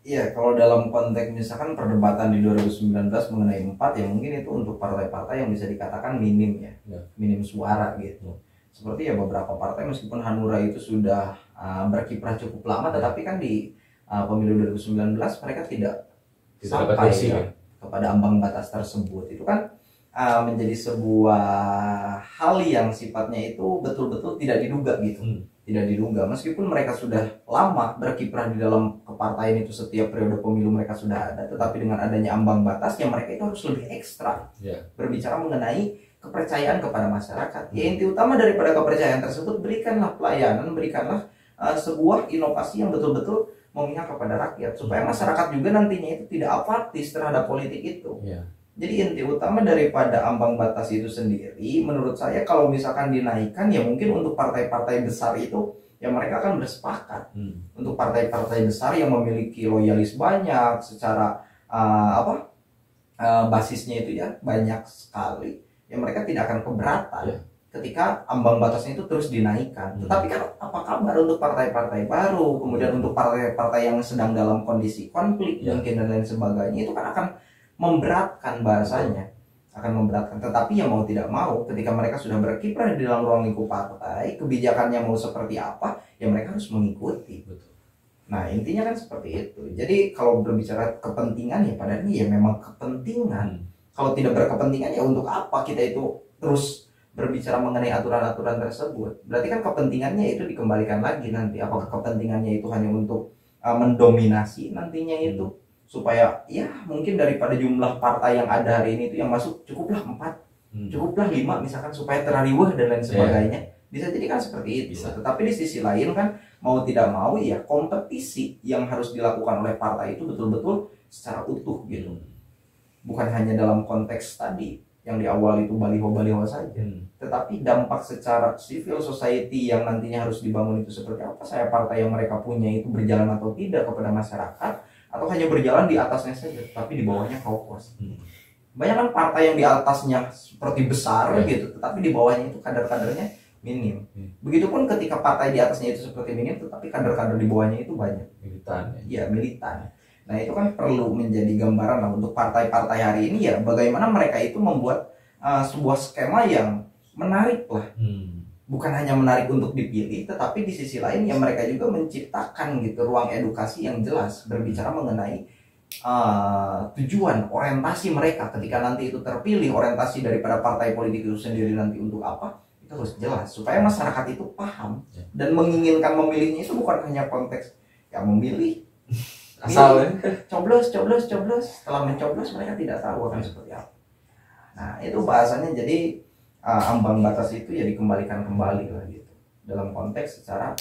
Iya, kalau dalam konteks misalkan perdebatan di 2019 mengenai 4 ya mungkin itu untuk partai-partai yang bisa dikatakan minim ya, minim suara gitu. Seperti ya beberapa partai meskipun Hanura itu sudah berkiprah cukup lama, tetapi kan di pemilu 2019 mereka tidak sampai kepada ambang batas tersebut. Itu kan menjadi sebuah hal yang sifatnya itu betul-betul tidak diduga gitu. Tidak diduga, meskipun mereka sudah lama berkiprah di dalam kepartaian itu, setiap periode pemilu mereka sudah ada, tetapi dengan adanya ambang batasnya mereka itu harus lebih ekstra berbicara mengenai kepercayaan kepada masyarakat. Ya inti utama daripada kepercayaan tersebut, berikanlah pelayanan, berikanlah sebuah inovasi yang betul-betul memihak kepada rakyat, supaya masyarakat juga nantinya itu tidak apatis terhadap politik itu. Jadi inti utama daripada ambang batas itu sendiri, menurut saya kalau misalkan dinaikkan ya mungkin untuk partai-partai besar itu ya mereka akan bersepakat. Untuk partai-partai besar yang memiliki loyalis banyak secara basisnya itu ya banyak sekali, ya mereka tidak akan keberatan ketika ambang batasnya itu terus dinaikkan. Tetapi kan apa kabar untuk partai-partai baru, kemudian untuk partai-partai yang sedang dalam kondisi konflik mungkin dan lain sebagainya, itu kan akan memberatkan bahasanya, akan memberatkan. Tetapi ya mau tidak mau ketika mereka sudah berkiprah di dalam ruang lingkup partai, kebijakannya mau seperti apa ya mereka harus mengikuti. Nah intinya kan seperti itu. Jadi kalau berbicara kepentingan ya padahal ya memang kepentingan. Kalau tidak berkepentingan ya untuk apa kita itu terus berbicara mengenai aturan-aturan tersebut? Berarti kan kepentingannya itu dikembalikan lagi nanti. Apakah kepentingannya itu hanya untuk mendominasi nantinya itu, supaya ya mungkin daripada jumlah partai yang ada hari ini itu yang masuk cukuplah 4, cukuplah 5 misalkan supaya terariwah dan lain sebagainya. Bisa jadi kan seperti itu. Tetapi di sisi lain kan mau tidak mau ya kompetisi yang harus dilakukan oleh partai itu betul-betul secara utuh gitu. Bukan hanya dalam konteks tadi yang di awal itu baliho-baliho saja, tetapi dampak secara civil society yang nantinya harus dibangun itu seperti apa. Saya partai yang mereka punya itu berjalan atau tidak kepada masyarakat, atau hanya berjalan di atasnya saja tapi di bawahnya kaukos. Banyak kan partai yang di atasnya seperti besar gitu, tetapi di bawahnya itu kader-kadernya minim. Begitupun ketika partai di atasnya itu seperti minim tetapi kader-kader di bawahnya itu banyak, militan. Ya militan. Nah itu kan perlu menjadi gambaran lah untuk partai-partai hari ini ya, bagaimana mereka itu membuat sebuah skema yang menarik lah. Bukan hanya menarik untuk dipilih, tetapi di sisi lain ya mereka juga menciptakan gitu ruang edukasi yang jelas, berbicara mengenai tujuan, orientasi mereka ketika nanti itu terpilih, orientasi daripada partai politik itu sendiri nanti untuk apa, itu harus jelas supaya masyarakat itu paham dan menginginkan memilihnya itu bukan hanya konteks ya memilih asal coblos. Setelah mencoblos mereka tidak tahu akan seperti apa. Nah itu bahasanya jadi ambang batas itu ya dikembalikan kembali lah gitu dalam konteks secara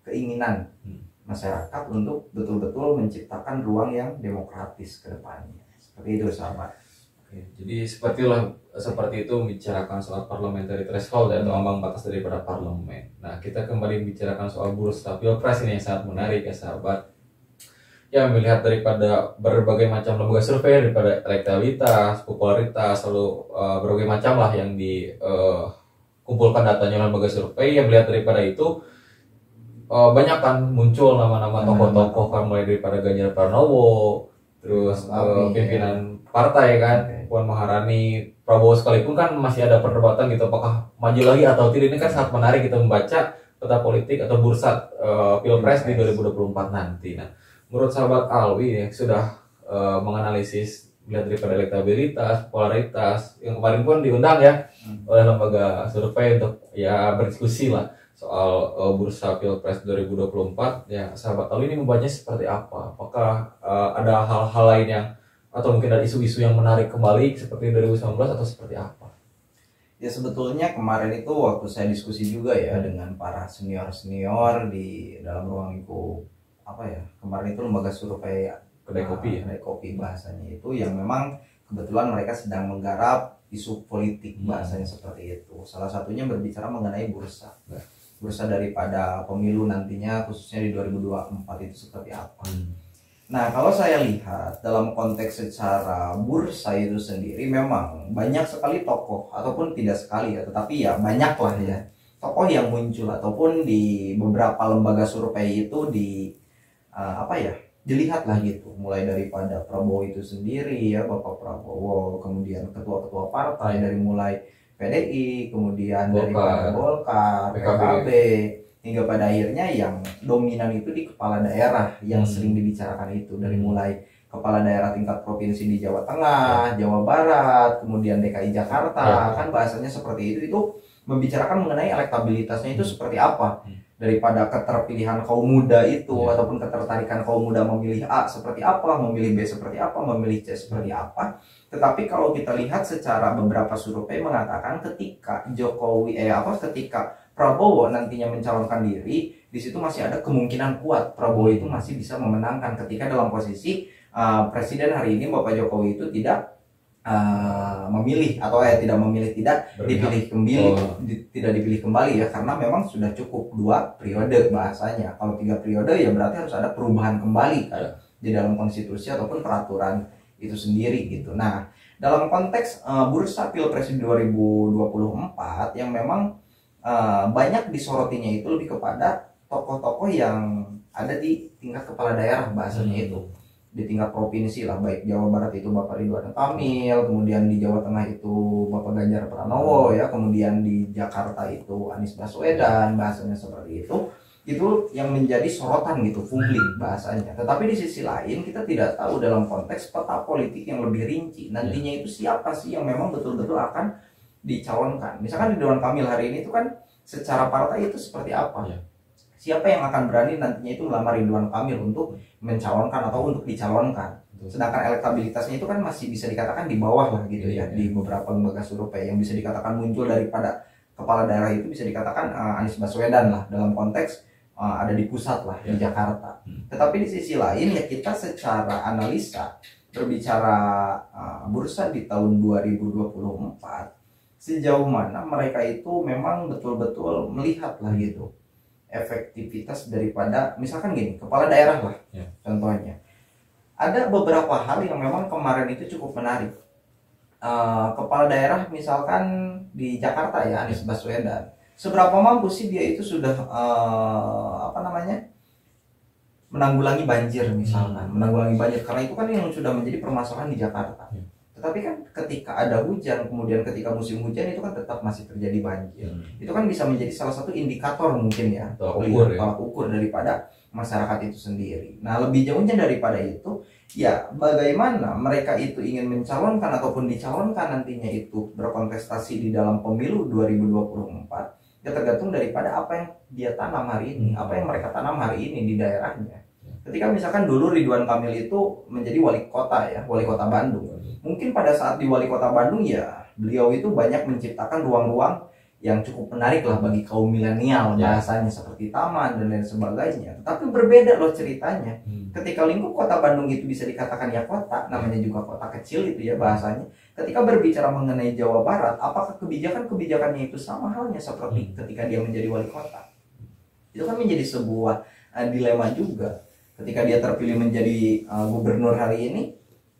keinginan masyarakat untuk betul-betul menciptakan ruang yang demokratis ke depannya. Seperti itu sahabat. Jadi seperti itu membicarakan soal parliamentary threshold atau ambang batas daripada parlemen. Nah kita kembali membicarakan soal bursa pilpres ini yang sangat menarik ya sahabat. Ya melihat daripada berbagai macam lembaga survei, daripada elektabilitas, popularitas, lalu berbagai macam lah yang dikumpulkan datanya lembaga survei. Yang melihat daripada itu banyak kan muncul nama-nama tokoh-tokoh kan, mulai daripada Ganjar Pranowo, terus pimpinan partai kan, Puan Maharani, Prabowo sekalipun kan masih ada perdebatan gitu apakah maju lagi atau tidak. Ini kan sangat menarik kita membaca peta politik atau bursa pilpres di 2024 nanti. Nah menurut sahabat Alwi yang sudah menganalisis melihat daripada elektabilitas, popularitas, yang kemarin pun diundang ya oleh lembaga survei untuk ya berdiskusi lah soal bursa pilpres 2024 ya, sahabat Alwi ini membacanya seperti apa? Apakah ada hal-hal lain yang atau mungkin ada isu-isu yang menarik kembali seperti 2019 atau seperti apa? Ya sebetulnya kemarin itu waktu saya diskusi juga ya dengan para senior-senior di dalam ruang lingkup apa ya, kemarin itu lembaga survei kedai kopi kedai kopi bahasanya itu, yang memang kebetulan mereka sedang menggarap isu politik bahasanya seperti itu. Salah satunya berbicara mengenai bursa daripada pemilu nantinya khususnya di 2024 itu seperti apa. Nah kalau saya lihat dalam konteks secara bursa itu sendiri memang banyak sekali tokoh, ataupun tidak sekali ya, tetapi ya banyak lah ya tokoh yang muncul ataupun di beberapa lembaga survei itu dilihat lah gitu, mulai daripada Prabowo itu sendiri ya, Bapak Prabowo, kemudian ketua-ketua partai dari mulai PDI, kemudian daripada Golkar, PKB, hingga pada akhirnya yang dominan itu di kepala daerah yang sering dibicarakan itu, dari mulai kepala daerah tingkat provinsi di Jawa Tengah, Jawa Barat, kemudian DKI Jakarta, kan bahasanya seperti itu membicarakan mengenai elektabilitasnya itu seperti apa, daripada keterpilihan kaum muda itu ataupun ketertarikan kaum muda memilih A seperti apa, memilih B seperti apa, memilih C seperti apa. Tetapi kalau kita lihat secara beberapa survei mengatakan ketika ketika Prabowo nantinya mencalonkan diri, di situ masih ada kemungkinan kuat Prabowo itu masih bisa memenangkan ketika dalam posisi Presiden hari ini Bapak Jokowi itu tidak memilih atau tidak memilih, tidak dipilih kembali, tidak dipilih kembali ya, karena memang sudah cukup 2 periode bahasanya. Kalau 3 periode ya berarti harus ada perubahan kembali kan di dalam konstitusi ataupun peraturan itu sendiri gitu. Nah, dalam konteks bursa Pilpres 2024 yang memang banyak disorotinya itu lebih kepada tokoh-tokoh yang ada di tingkat kepala daerah bahasanya itu. Di tingkat provinsi lah, baik Jawa Barat itu Bapak Ridwan Kamil, kemudian di Jawa Tengah itu Bapak Ganjar Pranowo ya, kemudian di Jakarta itu Anies Baswedan, bahasanya seperti itu yang menjadi sorotan gitu publik bahasanya. Tetapi di sisi lain kita tidak tahu dalam konteks peta politik yang lebih rinci nantinya itu siapa sih yang memang betul-betul akan dicalonkan. Misalkan di Ridwan Kamil hari ini itu kan secara partai itu seperti apa? Siapa yang akan berani nantinya itu melamar Ridwan Kamil untuk mencalonkan atau untuk dicalonkan. Sedangkan elektabilitasnya itu kan masih bisa dikatakan di bawah lah gitu ya, di beberapa lembaga survei yang bisa dikatakan muncul daripada kepala daerah itu bisa dikatakan Anies Baswedan lah dalam konteks ada di pusat lah di Jakarta. Tetapi di sisi lain ya kita secara analisa berbicara bursa di tahun 2024 sejauh mana mereka itu memang betul-betul melihat lah gitu efektivitas daripada misalkan gini kepala daerah lah contohnya. Ada beberapa hal yang memang kemarin itu cukup menarik. Kepala daerah misalkan di Jakarta ya Anies Baswedan, seberapa mampu sih dia itu sudah menanggulangi banjir misalkan, menanggulangi banjir, karena itu kan yang sudah menjadi permasalahan di Jakarta. Tetapi kan ketika ada hujan, kemudian ketika musim hujan itu kan tetap masih terjadi banjir. Itu kan bisa menjadi salah satu indikator mungkin ya, tolak ukur daripada masyarakat itu sendiri. Nah, lebih jauhnya daripada itu, ya bagaimana mereka itu ingin mencalonkan ataupun dicalonkan nantinya itu berkontestasi di dalam pemilu 2024, ya tergantung daripada apa yang dia tanam hari ini, apa yang mereka tanam hari ini di daerahnya. Ketika misalkan dulu Ridwan Kamil itu menjadi wali kota ya, wali kota Bandung. Mungkin pada saat di wali kota Bandung ya beliau itu banyak menciptakan ruang-ruang yang cukup menarik lah bagi kaum milenial bahasanya seperti taman dan lain sebagainya. Tetapi berbeda loh ceritanya. Ketika lingkup kota Bandung itu bisa dikatakan ya kota, namanya juga kota kecil itu ya bahasanya. Ketika berbicara mengenai Jawa Barat, apakah kebijakannya itu sama halnya seperti ketika dia menjadi wali kota? Itu kan menjadi sebuah dilema juga. Ketika dia terpilih menjadi gubernur hari ini,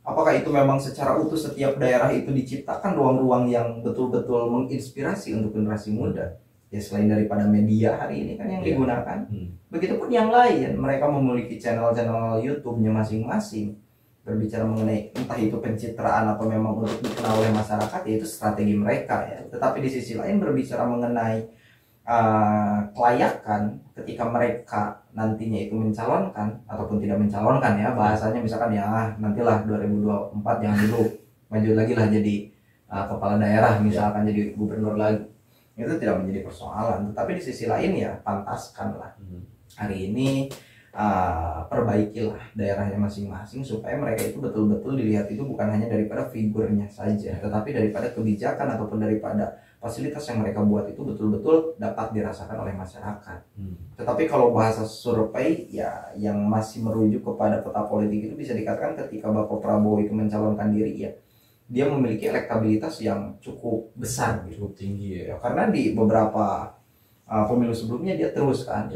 apakah itu memang secara utuh setiap daerah itu diciptakan ruang-ruang yang betul-betul menginspirasi untuk generasi muda? Ya selain daripada media hari ini kan yang digunakan. Begitupun yang lain, mereka memiliki channel-channel YouTube-nya masing-masing. Berbicara mengenai entah itu pencitraan atau memang untuk dikenal oleh masyarakat, yaitu strategi mereka ya. Tetapi di sisi lain berbicara mengenai kelayakan ketika mereka nantinya itu mencalonkan ataupun tidak mencalonkan ya bahasanya, misalkan ya nantilah 2024 jangan dulu, maju lagi lah jadi kepala daerah misalkan jadi gubernur lagi, itu tidak menjadi persoalan. Tetapi di sisi lain ya pantaskan lah hari ini perbaikilah daerahnya masing-masing supaya mereka itu betul-betul dilihat itu bukan hanya daripada figurnya saja, tetapi daripada kebijakan ataupun daripada fasilitas yang mereka buat itu betul-betul dapat dirasakan oleh masyarakat. Tetapi kalau bahasa survei ya yang masih merujuk kepada peta politik itu bisa dikatakan ketika Bapak Prabowo itu mencalonkan diri ya dia memiliki elektabilitas yang cukup besar gitu. Cukup tinggi ya. Karena di beberapa pemilu sebelumnya dia terus kan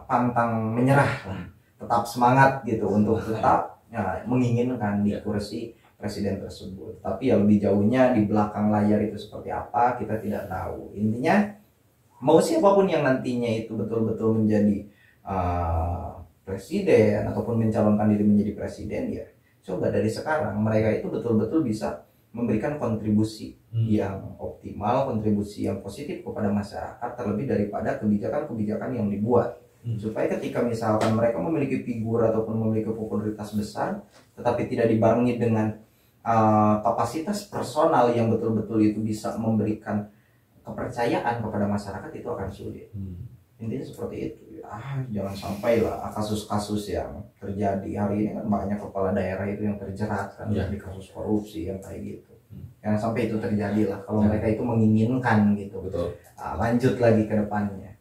pantang menyerah lah, tetap semangat gitu untuk tetap menginginkan di kursi presiden tersebut. Tapi ya lebih jauhnya di belakang layar itu seperti apa kita tidak tahu. Intinya mau siapapun yang nantinya itu betul-betul menjadi presiden ataupun mencalonkan diri menjadi presiden, ya coba dari sekarang mereka itu betul-betul bisa memberikan kontribusi yang optimal, kontribusi yang positif kepada masyarakat, terlebih daripada kebijakan-kebijakan yang dibuat. Supaya ketika misalkan mereka memiliki figur ataupun memiliki popularitas besar tetapi tidak dibarengi dengan kapasitas personal yang betul-betul itu bisa memberikan kepercayaan kepada masyarakat, itu akan sulit. Intinya seperti itu. Jangan sampai lah kasus-kasus yang terjadi hari ini kan banyak kepala daerah itu yang terjerat kan di kasus korupsi yang kayak gitu. Jangan sampai itu terjadi lah kalau mereka itu menginginkan gitu. Lanjut lagi ke depannya.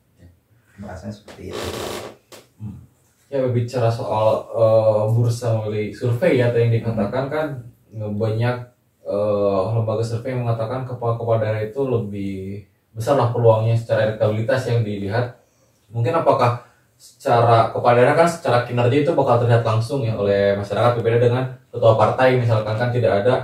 bahasanya seperti itu. Ya berbicara soal bursa melalui survei ya, yang dikatakan kan banyak lembaga survei yang mengatakan kepala daerah itu lebih besar lah peluangnya secara elektabilitas yang dilihat. Mungkin apakah secara kepala daerah kan secara kinerja itu bakal terlihat langsung ya oleh masyarakat, berbeda dengan ketua partai misalkan kan tidak ada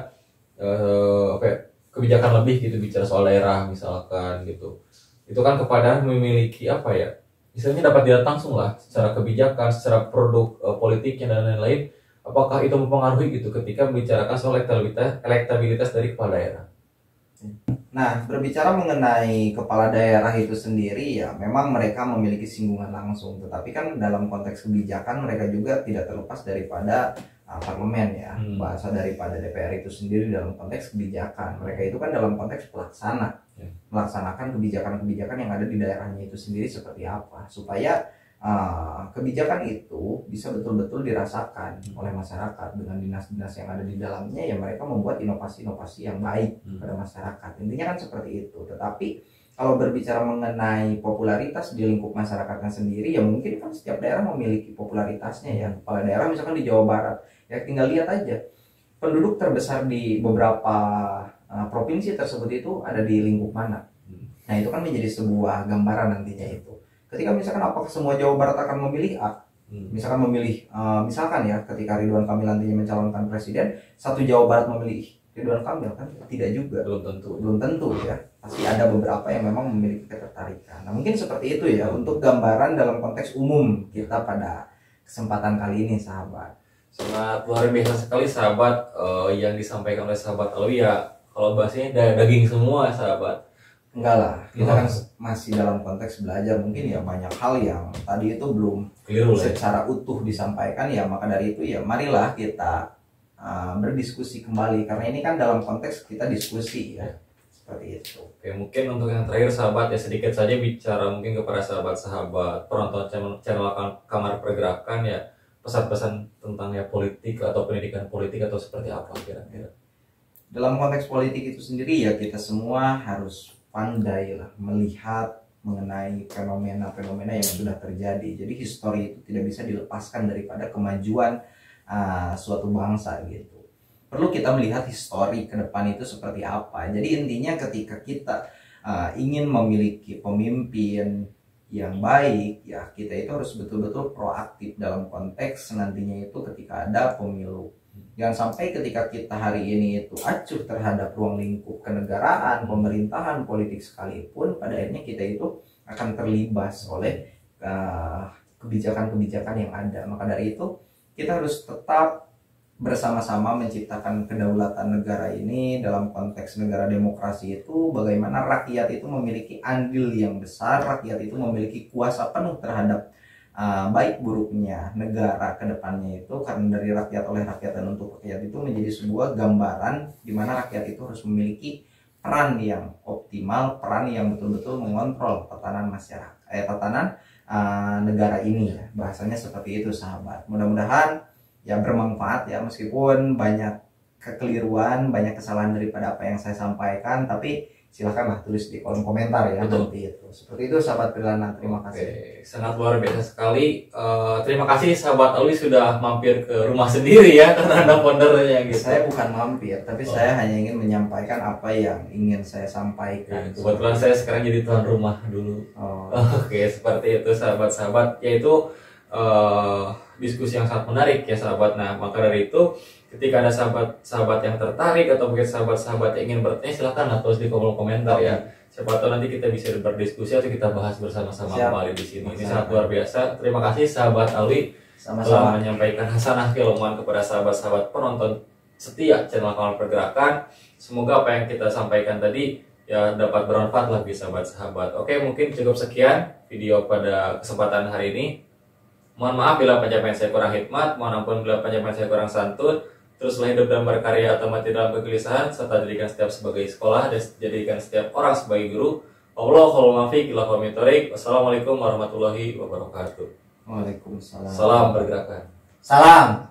kebijakan lebih gitu bicara soal daerah misalkan gitu. Itu kan kepala daerah memiliki misalnya dapat dilihat langsung lah secara kebijakan, secara produk politiknya dan lain-lain. Apakah itu mempengaruhi gitu ketika membicarakan soal elektabilitas dari kepala daerah? Nah, berbicara mengenai kepala daerah itu sendiri ya memang mereka memiliki singgungan langsung, tetapi kan dalam konteks kebijakan mereka juga tidak terlepas daripada parlemen ya, bahasa daripada DPR itu sendiri dalam konteks kebijakan. Mereka itu kan dalam konteks pelaksana, melaksanakan kebijakan-kebijakan yang ada di daerahnya itu sendiri seperti apa, supaya kebijakan itu bisa betul-betul dirasakan oleh masyarakat dengan dinas-dinas yang ada di dalamnya. Ya mereka membuat inovasi-inovasi yang baik pada masyarakat, intinya kan seperti itu. Tetapi kalau berbicara mengenai popularitas di lingkup masyarakatnya sendiri, ya mungkin kan setiap daerah memiliki popularitasnya ya. Kepala daerah misalkan di Jawa Barat, ya tinggal lihat aja penduduk terbesar di beberapa provinsi tersebut itu ada di lingkup mana. Nah itu kan menjadi sebuah gambaran nantinya itu. Ketika misalkan apakah semua Jawa Barat akan memilih A, misalkan memilih, misalkan ya ketika Ridwan Kamil nantinya mencalonkan presiden, satu Jawa Barat memilih Ridwan Kamil kan tidak juga, belum tentu ya. Pasti ada beberapa yang memang memiliki ketertarikan. Nah mungkin seperti itu ya untuk gambaran dalam konteks umum kita pada kesempatan kali ini sahabat. Sangat luar biasa sekali sahabat yang disampaikan oleh sahabat Alwi ya. Kalau bahasanya daging semua sahabat. Enggak lah, kita kan masih dalam konteks belajar, mungkin ya banyak hal yang tadi itu belum keliru secara utuh disampaikan ya. Maka dari itu ya marilah kita berdiskusi kembali, karena ini kan dalam konteks kita diskusi ya, seperti itu. Oke, mungkin untuk yang terakhir sahabat ya sedikit saja bicara mungkin kepada sahabat-sahabat penonton channel Kamar Pergerakan ya, pesan-pesan tentang ya politik atau pendidikan politik atau seperti apa kira-kira. Dalam konteks politik itu sendiri ya kita semua harus pandai lah melihat mengenai fenomena-fenomena yang sudah terjadi. Jadi histori itu tidak bisa dilepaskan daripada kemajuan suatu bangsa gitu. Perlu kita melihat histori ke depan itu seperti apa. Jadi intinya ketika kita ingin memiliki pemimpin yang baik ya, kita itu harus betul-betul proaktif dalam konteks nantinya itu ketika ada pemilu. Jangan sampai ketika kita hari ini itu acuh terhadap ruang lingkup kenegaraan, pemerintahan, politik sekalipun, pada akhirnya kita itu akan terlibas oleh kebijakan-kebijakan yang ada. Maka dari itu kita harus tetap bersama-sama menciptakan kedaulatan negara ini. Dalam konteks negara demokrasi itu bagaimana rakyat itu memiliki andil yang besar, rakyat itu memiliki kuasa penuh terhadap baik buruknya negara ke depannya itu, karena dari rakyat oleh rakyat dan untuk rakyat itu menjadi sebuah gambaran di mana rakyat itu harus memiliki peran yang optimal, peran yang betul-betul mengontrol tatanan masyarakat, tatanan negara ini ya. Bahasanya seperti itu sahabat. Mudah-mudahan ya bermanfaat ya, meskipun banyak kekeliruan, banyak kesalahan daripada apa yang saya sampaikan, tapi silahkanlah tulis di kolom komentar ya. Betul. Nanti itu. Seperti itu sahabat Prilana, terima kasih. Oke, sangat luar biasa sekali. Terima kasih sahabat Alwi sudah mampir ke rumah sendiri ya, karena ada fondernya gitu. Saya bukan mampir, tapi saya hanya ingin menyampaikan apa yang ingin saya sampaikan. Kebetulan saya sekarang jadi tuan rumah dulu. Oke, seperti itu sahabat-sahabat, yaitu diskusi yang sangat menarik ya sahabat. Nah maka dari itu ketika ada sahabat-sahabat yang tertarik atau mungkin sahabat-sahabat yang ingin bertanya, silahkan tulis di kolom komentar ya. Siapa tahu nanti kita bisa berdiskusi atau kita bahas bersama-sama kembali di sini. Ini sangat luar biasa. Terima kasih sahabat Alwi telah menyampaikan hasanah keilmuan kepada sahabat-sahabat penonton setia channel Kamar Pergerakan. Semoga apa yang kita sampaikan tadi ya dapat bermanfaat lah bagi sahabat-sahabat. Oke, mungkin cukup sekian video pada kesempatan hari ini. Mohon maaf bila penyampaian saya kurang hikmat, mohon ampun bila penyampaian saya kurang santun. Teruslah hidup dan berkarya atau mati dalam kegelisahan, serta jadikan setiap sebagai sekolah dan jadikan setiap orang sebagai guru. Wassalamualaikum warahmatullahi wabarakatuh. Waalaikumsalam. Salam pergerakan. Salam.